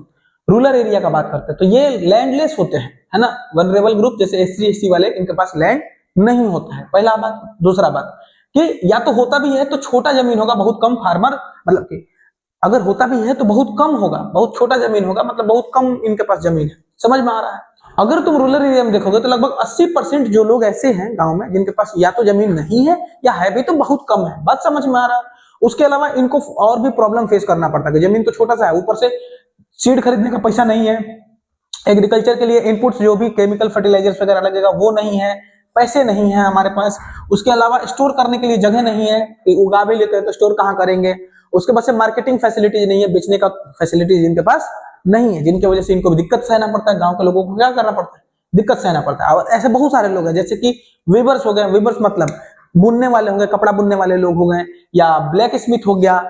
रूरल एरिया का बात करते हैं। तो ये लैंडलेस होते हैं, है ना। वनरेबल ग्रुप जैसे एससी एसटी वाले, इनके पास लैंड नहीं होता है, पहला बात। दूसरा बात कि या तो होता भी है तो छोटा जमीन होगा, बहुत कम फार्मर, मतलब कि अगर होता भी है तो बहुत कम होगा, बहुत छोटा जमीन होगा, मतलब बहुत कम इनके पास जमीन है। समझ में आ रहा है? अगर तुम रूरल एरिया में देखोगे तो लगभग 80% जो लोग ऐसे हैं गांव में जिनके पास या तो जमीन नहीं है या है भी तो बहुत कम है। बात समझ में आ रहा है? उसके अलावा इनको और भी प्रॉब्लम फेस करना पड़ता है। जमीन तो छोटा सा है, ऊपर से सीड खरीदने का पैसा नहीं है, एग्रीकल्चर के लिए इनपुट्स जो भी केमिकल फर्टिलाइजर्स वगैरह लगेगा वो नहीं है, पैसे नहीं है हमारे पास। उसके अलावा स्टोर करने के लिए जगह नहीं है, उगा भी लेते हैं तो स्टोर कहाँ करेंगे। उसके बाद से मार्केटिंग फैसिलिटीज नहीं है, बेचने का फैसिलिटीज इनके पास नहीं है, जिनकी वजह से इनको भी दिक्कत सहना पड़ता है। गांव के लोगों को क्या करना पड़ता है? दिक्कत सहना पड़ता है। और ऐसे बहुत सारे लोग हैं, जैसे कि वीवर्स हो गए, वीवर्स मतलब बुनने वाले होंगे, कपड़ा बुनने वाले लोग हो गए, या ब्लैक स्मिथ हो गया,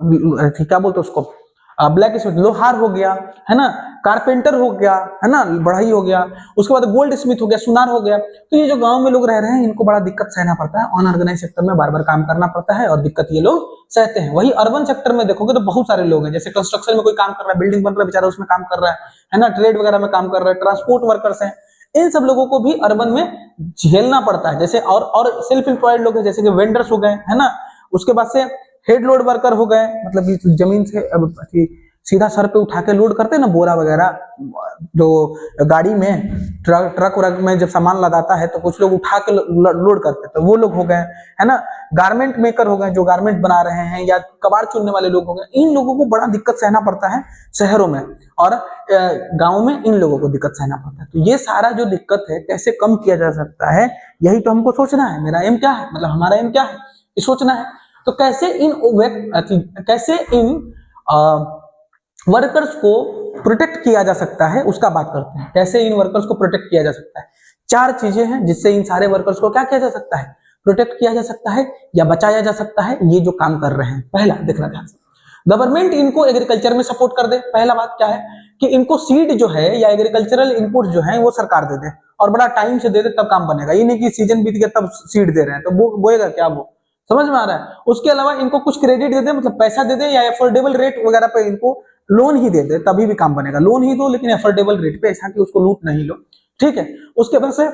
क्या बोलते उसको, ब्लैक स्मिथ, लोहार हो गया, है ना, कारपेंटर हो गया, है ना, बढ़ई हो गया, उसके बाद गोल्ड स्मिथ हो गया, सुनार हो गया। तो ये जो गांव में लोग रह रहे हैं इनको बड़ा दिक्कत सहना पड़ता है। अनऑर्गेनाइज सेक्टर में बार बार काम करना पड़ता है और दिक्कत ये लोग सहते हैं। वही अर्बन सेक्टर में देखोगे तो बहुत सारे लोग हैं, जैसे कंस्ट्रक्शन में कोई काम कर रहा है, बिल्डिंग बन रहा है, बेचारा उसमें काम कर रहा है ना, ट्रेड वगैरह में काम कर रहा है, ट्रांसपोर्ट वर्कर्स हैं, इन सब लोगों को भी अर्बन में झेलना पड़ता है। जैसे और सेल्फ एम्प्लॉयड लोग हैं, जैसे कि वेंडर्स हो गए, है ना, उसके बाद से हेड लोड वर्कर हो गए, मतलब जमीन से सीधा सर पे उठा के लोड करते हैं ना बोरा वगैरह, जो गाड़ी में ट्रक व्रक में जब सामान लदाता है तो कुछ लोग उठा के लोड करते हैं, तो वो लोग हो गए, है ना। गारमेंट मेकर हो गए जो गारमेंट बना रहे हैं, या कबाड़ चुनने वाले लोग हो गए। इन लोगों को बड़ा दिक्कत सहना पड़ता है शहरों में, और गाँव में इन लोगों को दिक्कत सहना पड़ता है। तो ये सारा जो दिक्कत है कैसे कम किया जा सकता है, यही तो हमको सोचना है। मेरा एम क्या है, मतलब हमारा एम क्या है, ये सोचना है। तो कैसे इन वर्कर्स को प्रोटेक्ट किया जा सकता है उसका बात करते हैं। कैसे इन वर्कर्स को प्रोटेक्ट किया जा सकता है? 4 चीजें हैं जिससे इन सारे वर्कर्स को क्या किया जा सकता है, प्रोटेक्ट किया जा सकता है या बचाया जा सकता है, ये जो काम कर रहे हैं। पहला देखना ध्यान से, गवर्नमेंट इनको एग्रीकल्चर में सपोर्ट कर दे। पहला बात क्या है कि इनको सीड जो है या एग्रीकल्चरल इनपुट जो है वो सरकार दे दे, और बड़ा टाइम से दे दे तब काम बनेगा। ये नहीं कि सीजन बीत गया तब सीड दे रहे हैं तो वो बोएगा क्या, वो समझ में आ रहा है। उसके अलावा इनको कुछ क्रेडिट दे दे, मतलब पैसा दे दे, या एफोर्डेबल रेट वगैरह पे इनको लोन ही दे दे, तभी भी काम बनेगा। लोन ही दो लेकिन एफोर्डेबल रेट पे, ऐसा कि उसको लूट नहीं लो, ठीक है। उसके बाद से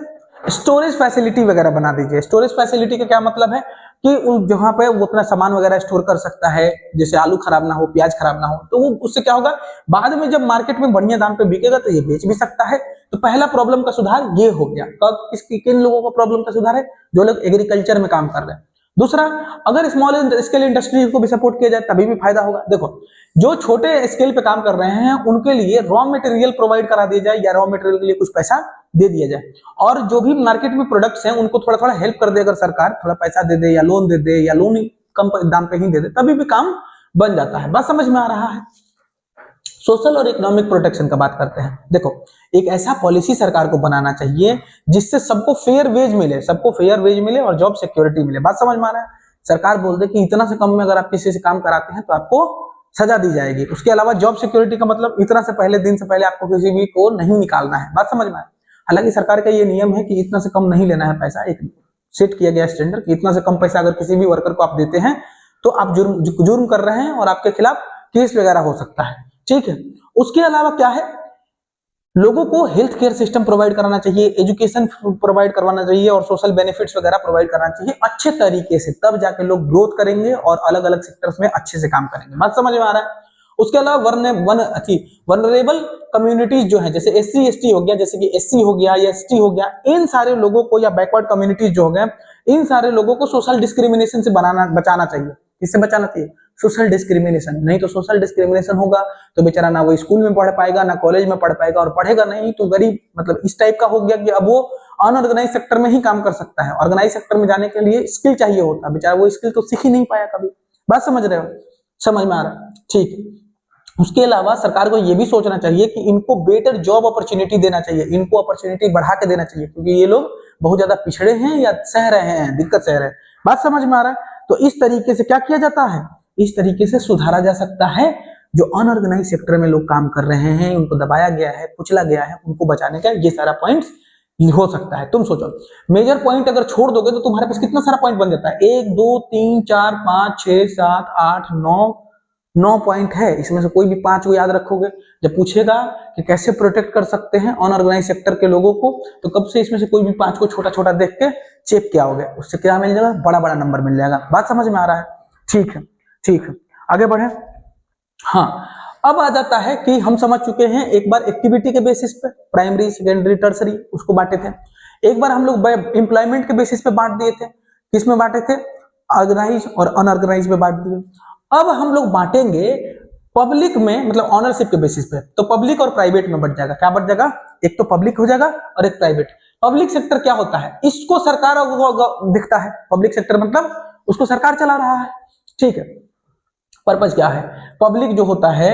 स्टोरेज फैसिलिटी वगैरह बना दीजिए। स्टोरेज फैसिलिटी का क्या मतलब है कि उस जगह पे वो अपना सामान वगैरह स्टोर कर सकता है, जैसे आलू खराब ना हो, प्याज खराब ना हो, तो वो उससे क्या होगा, बाद में जब मार्केट में बढ़िया दाम पे बिकेगा तो ये बेच भी सकता है। तो पहला प्रॉब्लम का सुधार ये हो गया। कब, किन लोगों को प्रॉब्लम का सुधार है, जो लोग एग्रीकल्चर में काम कर रहे हैं। दूसरा, अगर स्मॉल स्केल इंडस्ट्री को भी सपोर्ट किया जाए तभी भी फायदा होगा। देखो, जो छोटे स्केल पे काम कर रहे हैं उनके लिए रॉ मटेरियल प्रोवाइड करा दिया जाए, या रॉ मटेरियल के लिए कुछ पैसा दे दिया जाए, और जो भी मार्केट में प्रोडक्ट्स हैं उनको थोड़ा थोड़ा हेल्प कर दे। अगर सरकार थोड़ा पैसा दे दे या लोन दे दे, या लोन कम दाम पे ही दे दे, तभी भी काम बन जाता है। बात समझ में आ रहा है। सोशल और इकोनॉमिक प्रोटेक्शन का बात करते हैं। देखो, एक ऐसा पॉलिसी सरकार को बनाना चाहिए जिससे सबको फेयर वेज मिले, सबको फेयर वेज मिले और जॉब सिक्योरिटी मिले। बात समझ में आ रहा है। सरकार बोल दे कि इतना से कम में अगर आप किसी से काम कराते हैं तो आपको सजा दी जाएगी। उसके अलावा जॉब सिक्योरिटी का मतलब इतना से पहले दिन से पहले आपको किसी भी को नहीं निकालना है। बात समझ में आए। हालांकि सरकार का ये नियम है कि इतना से कम नहीं लेना है पैसा, एक सेट किया गया स्टैंडर्ड कि इतना से कम पैसा अगर किसी भी वर्कर को आप देते हैं तो आप जुर्म कर रहे हैं और आपके खिलाफ केस वगैरह हो सकता है, ठीक है। उसके अलावा क्या है, लोगों को हेल्थ केयर सिस्टम प्रोवाइड कराना चाहिए, एजुकेशन प्रोवाइड करवाना चाहिए, और सोशल बेनिफिट्स वगैरह प्रोवाइड करना चाहिए अच्छे तरीके से। तब जाके लोग ग्रोथ करेंगे और अलग अलग सेक्टर्स में अच्छे से काम करेंगे। बात समझ में आ रहा है। उसके अलावा वनरेबल कम्युनिटीज जो है, जैसे SC ST हो गया, जैसे कि SC हो गया या ST हो गया, इन सारे लोगों को, या बैकवर्ड कम्युनिटीज जो हो गए, इन सारे लोगों को सोशल डिस्क्रिमिनेशन से बचाना चाहिए। किससे बचाना चाहिए? Social discrimination. नहीं तो सोशल डिस्क्रिमिनेशन होगा तो बेचारा ना वो स्कूल में पढ़ पाएगा, ना कॉलेज में पढ़ पाएगा, और पढ़ेगा नहीं तो गरीब, मतलब इस टाइप का हो गया कि अब वो अनऑर्गेनाइज सेक्टर में ही काम कर सकता है। ऑर्गेनाइज सेक्टर में जाने के लिए स्किल चाहिए होता है, बेचारा वो स्किल तो सीख ही नहीं पाया कभी। बात समझ रहे हो? समझ में आ रहा है, ठीक। उसके अलावा सरकार को यह भी सोचना चाहिए कि इनको बेटर जॉब अपॉर्चुनिटी देना चाहिए, इनको अपॉर्चुनिटी बढ़ा के देना चाहिए, क्योंकि ये लोग बहुत ज्यादा पिछड़े हैं या सह रहे हैं, दिक्कत सह रहे हैं। बात समझ में आ रहा है। तो इस तरीके से क्या किया जाता है, इस तरीके से सुधारा जा सकता है। जो अनऑर्गेनाइज सेक्टर में लोग काम कर रहे हैं, उनको दबाया गया है, कुचला गया है, उनको बचाने का ये सारा पॉइंट्स हो सकता है। तुम सोचो, मेजर पॉइंट अगर छोड़ दोगे तो तुम्हारे पास कितना सारा पॉइंट बन जाता है। 1 2 3 4 5 6 7 8 9 पॉइंट है। इसमें से कोई भी 5 को याद रखोगे, जब पूछेगा कि कैसे प्रोटेक्ट कर सकते हैं अनऑर्गेनाइज सेक्टर के लोगों को, तो कब से इसमें से कोई भी 5 को छोटा छोटा देख के चेक किया होगा, उससे क्या मिल जाएगा, बड़ा बड़ा नंबर मिल जाएगा। बात समझ में आ रहा है, ठीक है, ठीक है। आगे बढ़े। हाँ, अब आ जाता है कि हम समझ चुके हैं एक बार एक्टिविटी के बेसिस पे, प्राइमरी सेकेंडरी टर्सरी उसको बांटे थे। एक बार हम लोग एम्प्लॉयमेंट के बेसिस पे बांट दिए थे। किसमें बांटे थे? ऑर्गेनाइज और अनऑर्गेनाइज में बांट दिए। अब हम लोग बांटेंगे पब्लिक में, मतलब ऑनरशिप के बेसिस पे। तो पब्लिक और प्राइवेट में बढ़ जाएगा। क्या बढ़ जाएगा? एक तो पब्लिक हो जाएगा और एक प्राइवेट। पब्लिक सेक्टर क्या होता है? इसको सरकार दिखता है। पब्लिक सेक्टर मतलब उसको सरकार चला रहा है, ठीक है। पर्पस क्या है? पब्लिक जो होता है,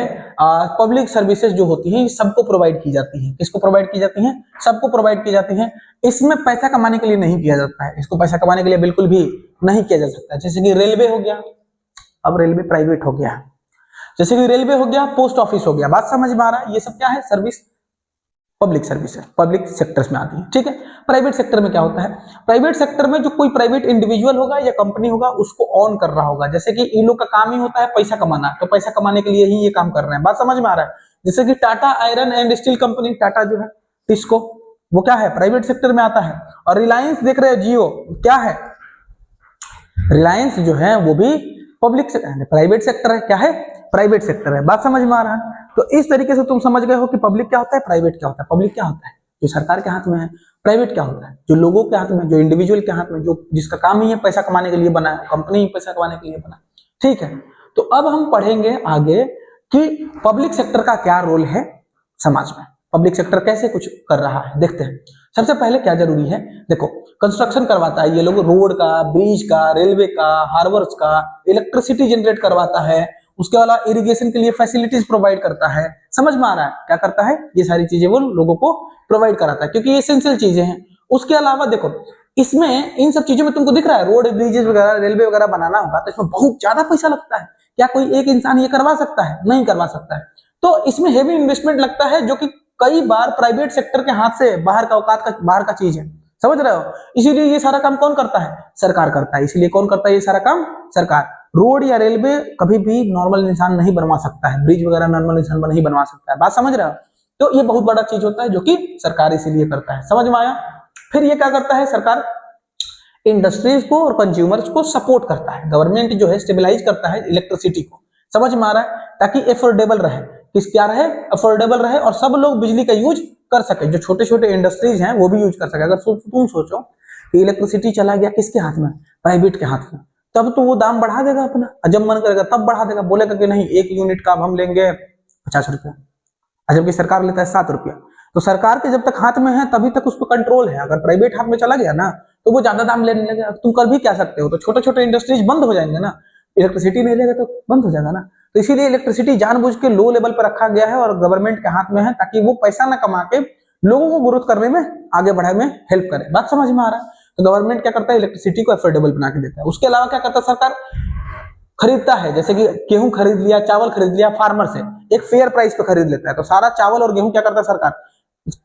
पब्लिक सर्विसेज जो होती हैं सबको प्रोवाइड की जाती हैं। किसको प्रोवाइड की जाती हैं? सबको प्रोवाइड की जाती हैं। इसमें पैसा कमाने के लिए नहीं किया जाता है, इसको पैसा कमाने के लिए बिल्कुल भी नहीं किया जा सकता। जैसे कि रेलवे हो गया, अब रेलवे प्राइवेट हो गया। जैसे कि रेलवे हो गया, पोस्ट ऑफिस हो गया। बात समझ में आ रहा है? ये सब क्या है? सर्विस, पब्लिक सर्विस है, पब्लिक सेक्टर्स में आती है, ठीक है। प्राइवेट सेक्टर में क्या होता है? प्राइवेट सेक्टर में जो कोई प्राइवेट इंडिविजुअल होगा या कंपनी होगा उसको ऑन कर रहा होगा। जैसे कि इन लोग का काम ही होता है पैसा कमाना, तो पैसा कमाने के लिए ही ये काम कर रहे हैं। बात समझ में आ रहा है? जैसे कि Tata iron and steel company, Tata जो है टिस्को, वो क्या है? प्राइवेट सेक्टर में आता है। और रिलायंस देख रहे हो, जियो, क्या है? रिलायंस जो है वो भी पब्लिक प्राइवेट सेक्टर है। क्या है? प्राइवेट सेक्टर है। बात समझ में आ रहा है? तो इस तरीके से तुम समझ गए हो कि पब्लिक क्या होता है, प्राइवेट क्या होता है। पब्लिक क्या होता है जो सरकार के हाथ में है, प्राइवेट क्या होता है जो लोगों के हाथ में, जो इंडिविजुअल के हाथ में, जो जिसका काम ही है पैसा कमाने के लिए बना है, कंपनी ही पैसा कमाने के लिए बना। ठीक है, तो अब हम पढ़ेंगे आगे कि पब्लिक सेक्टर का क्या रोल है समाज में, पब्लिक सेक्टर कैसे कुछ कर रहा है। देखते हैं सबसे पहले क्या जरूरी है। देखो, कंस्ट्रक्शन करवाता है ये लोग, रोड का, ब्रिज का, रेलवे का, हार्बर्स का, इलेक्ट्रिसिटी जनरेट करवाता है, उसके अलावा इरिगेशन के लिए फैसिलिटीज प्रोवाइड करता है। समझ में आ रहा है क्या करता है? ये सारी चीजें वो लोगों को प्रोवाइड कराता है क्योंकि ये एसेंशियल चीजें हैं। उसके अलावा देखो, इसमें इन सब चीजों में तुमको दिख रहा है रोड, ब्रिजेस वगैरह, रेलवे वगैरह बनाना होगा तो इसमें बहुत ज्यादा पैसा लगता है। क्या कोई एक इंसान ये करवा सकता है? नहीं करवा सकता है। तो इसमें हेवी इन्वेस्टमेंट लगता है जो कि कई बार प्राइवेट सेक्टर के हाथ से बाहर का औकात का बाहर का चीज है। समझ रहे हो? इसीलिए ये सारा काम कौन करता है? सरकार करता है। इसलिए कौन करता है ये सारा काम? सरकार। रोड या रेलवे कभी भी नॉर्मल इंसान नहीं बनवा सकता है, ब्रिज वगैरह नॉर्मल इंसान नहीं बनवा सकता है। बात समझ रहे हो? तो ये बहुत बड़ा चीज होता है जो कि सरकार इसीलिए करता है। समझ में आया? फिर ये क्या करता है सरकार? इंडस्ट्रीज को और कंज्यूमर्स को सपोर्ट करता है। गवर्नमेंट जो है स्टेबलाइज करता है इलेक्ट्रिसिटी को। समझ में आ रहा है? ताकि एफोर्डेबल रहे, किस क्या रहे, अफोर्डेबल रहे और सब लोग बिजली का यूज कर सके। जो छोटे छोटे इंडस्ट्रीज हैं वो भी यूज कर सके। अगर तुम सोचो कि इलेक्ट्रिसिटी चला गया किसके हाथ में? प्राइवेट के हाथ में, तब तो वो दाम बढ़ा देगा अपना, जब मन करेगा तब बढ़ा देगा। बोलेगा कि नहीं, 1 यूनिट का अब हम लेंगे 50 रुपया, जबकि सरकार लेता है 7 रुपया। तो सरकार के जब तक हाथ में है तभी तक उस पर कंट्रोल है। अगर प्राइवेट हाथ में चला गया ना तो वो ज्यादा दाम लेने लगेगा। तुम कर भी क्या सकते हो? तो छोटे छोटे इंडस्ट्रीज बंद हो जाएंगे ना, इलेक्ट्रिसिटी नहीं लेगा तो बंद हो जाएगा ना। तो इसीलिए इलेक्ट्रिसिटी जानबूझ के लो लेवल पर रखा गया है और गवर्नमेंट के हाथ में है ताकि वो पैसा ना कमा के लोगों को ग्रोथ करने में, आगे बढ़ाने में हेल्प करे। बात समझ में आ रहा है? तो गवर्नमेंट क्या करता है? इलेक्ट्रिसिटी को अफोर्डेबल बना के देता है। उसके अलावा क्या करता है सरकार? खरीदता है, जैसे कि गेहूं खरीद लिया, चावल खरीद लिया फार्मर से, एक फेयर प्राइस पे खरीद लेता है। तो सारा चावल और गेहूं क्या करता है सरकार?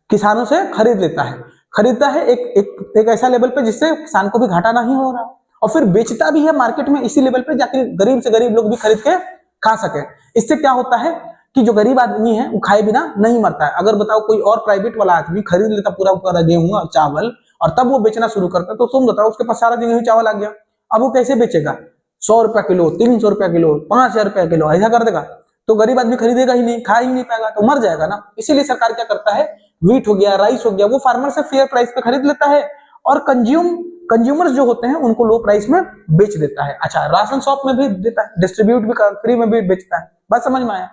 किसानों से खरीद लेता है। खरीदता है एक ऐसा लेवल पे जिससे किसान को भी घाटा नहीं हो रहा, और फिर बेचता भी है मार्केट में इसी लेवल पे जाके गरीब से गरीब लोग भी खरीद के खा सके। इससे क्या होता है कि जो गरीब आदमी है वो खाए बिना नहीं मरता है। अगर बताओ कोई और प्राइवेट वाला आदमी खरीद लेता पूरा पूरा गेहूं और चावल और तब वो बेचना शुरू करता, तो तुम बताओ उसके पास सारा गेहूं चावल आ गया, अब वो कैसे बेचेगा? 100 रुपया किलो, 300 रुपया किलो, 5000 रुपया किलो, ऐसा कर देगा तो गरीब आदमी खरीदेगा ही नहीं, खा ही नहीं पाएगा, तो मर जाएगा ना। इसीलिए सरकार क्या करता है? व्हीट हो गया, राइस हो गया, वो फार्मर से फेयर प्राइस पे खरीद लेता है और कंज्यूमर्स जो होते हैं उनको लो प्राइस में बेच देता है। अच्छा, राशन शॉप में भी देता है, डिस्ट्रीब्यूट भी फ्री में भी बेचता है। बात समझ में आया?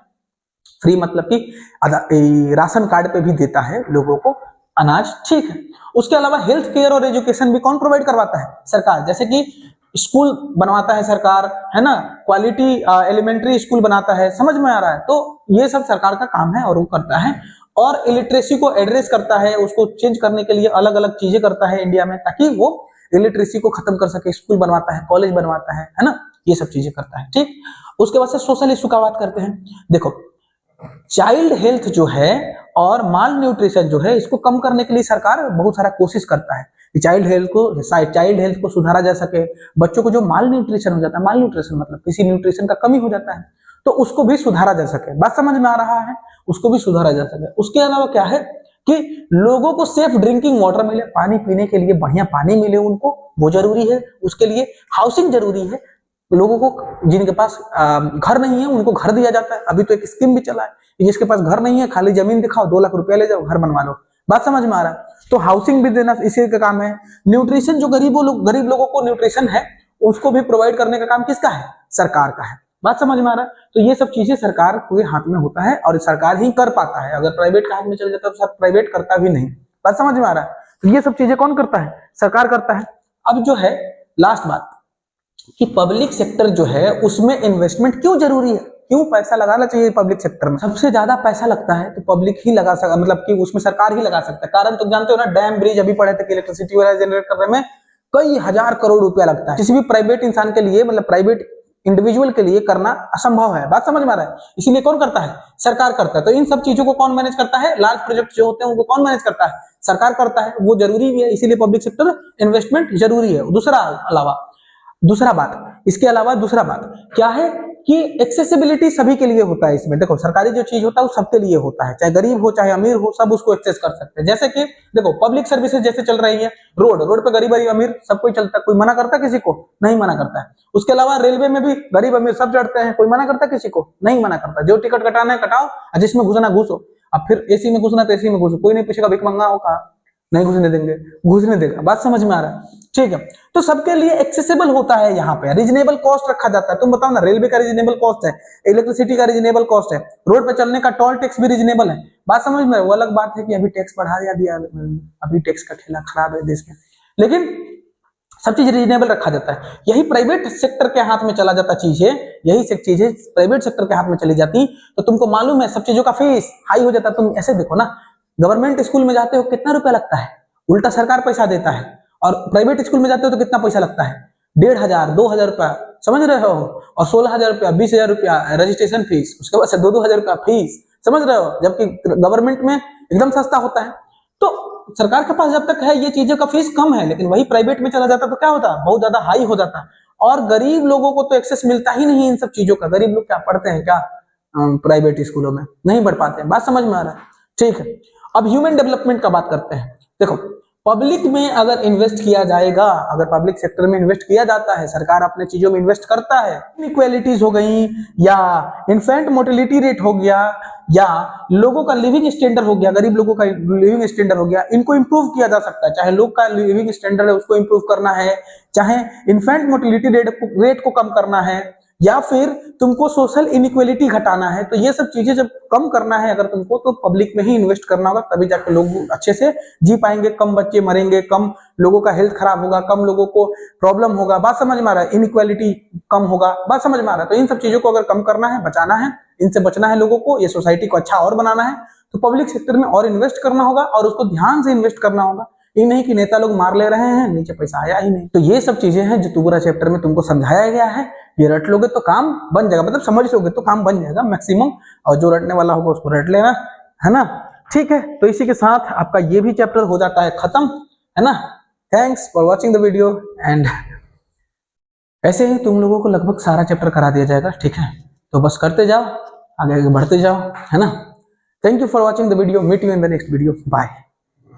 फ्री मतलब कि राशन कार्ड पे भी देता है लोगों को अनाज। ठीक है, उसके अलावा हेल्थ केयर और एजुकेशन भी कौन प्रोवाइड करवाता है? सरकार। जैसे कि स्कूल बनवाता है सरकार, है ना, क्वालिटी एलिमेंट्री स्कूल बनाता है। समझ में आ रहा है? तो ये सब सरकार का काम है और वो करता है। और इलिटरेसी को एड्रेस करता है, उसको चेंज करने के लिए अलग अलग चीजें करता है इंडिया में, ताकि वो इलिटरेसी को खत्म कर सके। स्कूल बनवाता है, कॉलेज बनवाता है ना, ये सब चीजें करता है। ठीक, उसके बाद से सोशल इशू का बात करते हैं। देखो, चाइल्ड हेल्थ जो है और माल न्यूट्रिशन जो है, इसको कम करने के लिए सरकार बहुत सारा कोशिश करता है कि चाइल्ड हेल्थ को सुधारा जा सके। बच्चों को जो माल न्यूट्रिशन हो जाता है, माल न्यूट्रिशन मतलब किसी न्यूट्रिशन का कमी हो जाता है, तो उसको भी सुधारा जा सके। बात समझ में आ रहा है? उसको भी सुधारा जा सके। उसके अलावा क्या है कि लोगों को सेफ ड्रिंकिंग वाटर मिले, पानी पीने के लिए बढ़िया पानी मिले उनको, वो जरूरी है। उसके लिए हाउसिंग जरूरी है। लोगों को जिनके पास घर नहीं है उनको घर दिया जाता है। अभी तो एक स्कीम भी चला है, जिसके पास घर नहीं है खाली जमीन दिखाओ, 2 लाख रुपया ले जाओ, घर बनवा लो। बात समझ में आ रहा है? तो हाउसिंग भी देना इसी का काम है। न्यूट्रिशन, जो गरीब लोगों को न्यूट्रिशन है उसको भी प्रोवाइड करने का काम किसका है? सरकार का है। बात समझ में आ रहा है? तो ये सब चीजें सरकार के हाथ में होता है और सरकार ही कर पाता है। अगर प्राइवेट के हाथ में चल जाता है तो प्राइवेट करता भी नहीं। बात समझ में आ रहा है? तो ये सब चीजें कौन करता है? सरकार करता है। अब जो है लास्ट बात कि पब्लिक सेक्टर जो है उसमें इन्वेस्टमेंट क्यों जरूरी है, क्यों पैसा लगाना चाहिए पब्लिक सेक्टर में? सबसे ज्यादा पैसा लगता है तो पब्लिक ही लगा सकता, मतलब कि उसमें सरकार ही लगा सकता है। कारण तो जानते हो ना, डैम ब्रिज अभी पढ़े थे कि इलेक्ट्रिसिटी वगैरह जनरेट करने में कई हजार करोड़ रुपया लगता है। किसी भी प्राइवेट इंसान के लिए, मतलब प्राइवेट इंडिविजुअल के लिए करना असंभव है। बात समझ में आ रहा है? इसीलिए कौन करता है? सरकार करता है। तो इन सब चीजों को कौन मैनेज करता है? लार्ज प्रोजेक्ट जो होते हैं उनको कौन मैनेज करता है? सरकार करता है। वो जरूरी भी है, इसीलिए पब्लिक सेक्टर इन्वेस्टमेंट जरूरी है। दूसरा बात, इसके अलावा दूसरा बात क्या है कि एक्सेसिबिलिटी सभी के लिए होता है। इसमें देखो सरकारी जो चीज होता है वो सबके लिए होता है, चाहे गरीब हो चाहे अमीर हो, सब उसको एक्सेस कर सकते हैं। जैसे कि देखो पब्लिक सर्विसेज जैसे चल रही है, रोड पे गरीब अमीर सब कोई चलता है, कोई मना करता है किसी को? नहीं मना करता है। उसके अलावा रेलवे में भी गरीब अमीर सब चढ़ते हैं, कोई मना करता है किसी को? नहीं मना करता। जो टिकट कटाना है कटाओ, जिसमें घुसना घुसो। अब फिर एसी में घुसना तो एसी में घुसो, कोई नहीं पूछेगा भिख मंगा हो कहा, नहीं घुसने देंगे, घुसने देगा। बात समझ में आ रहा है? ठीक है, तो सबके लिए एक्सेसिबल होता है। यहाँ पे रीजनेबल कॉस्ट रखा जाता है। तुम बताओ ना, रेलवे का रीजनेबल कॉस्ट है, इलेक्ट्रिसिटी का रीजनेबल कॉस्ट है, रोड पे चलने का टोल टैक्स भी रीजनेबल है। बात समझ में? वो अलग बात है कि अभी टैक्स बढ़ा दिया, अभी टैक्स का ठेला खराब है देश में, लेकिन सब चीज रीजनेबल रखा जाता है। यही प्राइवेट सेक्टर के हाथ में चला जाता चीज है, यही सब चीजें प्राइवेट सेक्टर के हाथ में चली जाती तो तुमको मालूम है सब चीजों का फीस हाई हो जाता। तुम ऐसे देखो ना, गवर्नमेंट स्कूल में जाते हो कितना रुपया लगता है, उल्टा सरकार पैसा देता है, और प्राइवेट स्कूल में जाते हो तो कितना पैसा लगता है? 1500 2000 रुपया, समझ रहे हो? और 16,000 रुपया 20,000 रुपया रजिस्ट्रेशन फीस, उसके बाद से 2-2 हजार रुपया फीस, समझ रहे हो? जबकि गवर्नमेंट में एकदम सस्ता होता है। तो सरकार के पास जब तक है ये चीजों का फीस कम है, लेकिन वही प्राइवेट में चला जाता तो क्या होता? बहुत ज्यादा हाई हो जाता। और गरीब लोगों को तो एक्सेस मिलता ही नहीं इन सब चीजों का। गरीब लोग क्या पढ़ते हैं क्या प्राइवेट स्कूलों में? नहीं पढ़ पाते हैं। बात समझ में आ रहा है? ठीक है, अब ह्यूमन डेवलपमेंट का बात करते हैं। देखो पब्लिक में अगर इन्वेस्ट किया जाएगा, अगर पब्लिक सेक्टर में इन्वेस्ट किया जाता है, सरकार अपने चीजों में इन्वेस्ट करता है, इनइक्वालिटीज हो गई, या इन्फेंट मोर्टेलिटी रेट हो गया, या लोगों का लिविंग स्टैंडर्ड हो गया, गरीब लोगों का लिविंग स्टैंडर्ड हो गया, इनको इंप्रूव किया जा सकता है। चाहे लोग का लिविंग स्टैंडर्ड है उसको इंप्रूव करना है, चाहे इन्फेंट मोर्टेलिटी रेट को कम करना है, या फिर तुमको सोशल इनइक्वालिटी घटाना है, तो ये सब चीजें जब कम करना है अगर तुमको, तो पब्लिक में ही इन्वेस्ट करना होगा, तभी जाकर लोग अच्छे से जी पाएंगे, कम बच्चे मरेंगे, कम लोगों का हेल्थ खराब होगा, कम लोगों को प्रॉब्लम होगा। बात समझ में आ रहा है? इनइक्वालिटी कम होगा। बात समझ में आ रहा है? तो इन सब चीजों को अगर कम करना है, बचाना है, इनसे बचना है लोगों को, ये सोसाइटी को अच्छा और बनाना है, तो पब्लिक सेक्टर में और इन्वेस्ट करना होगा, और उसको ध्यान से इन्वेस्ट करना होगा। ये नहीं कि नेता लोग मार ले रहे हैं, नीचे पैसा आया ही नहीं। तो ये सब चीजें हैं जो तुगुरा चैप्टर में तुमको समझाया गया है। ये रट लोगे तो काम बन जाएगा, मतलब समझ लोगे तो काम बन जाएगा मैक्सिमम, और जो रटने वाला होगा उसको रट लेना, है ना? ठीक है, तो इसी के साथ आपका ये भी चैप्टर हो जाता है खत्म, है ना? Thanks for watching the video, and ऐसे ही तुम लोगों को लगभग सारा चैप्टर करा दिया जाएगा। ठीक है, तो बस करते जाओ, आगे आगे बढ़ते जाओ, है ना? Thank you for watching the video, meet you in the next video, bye.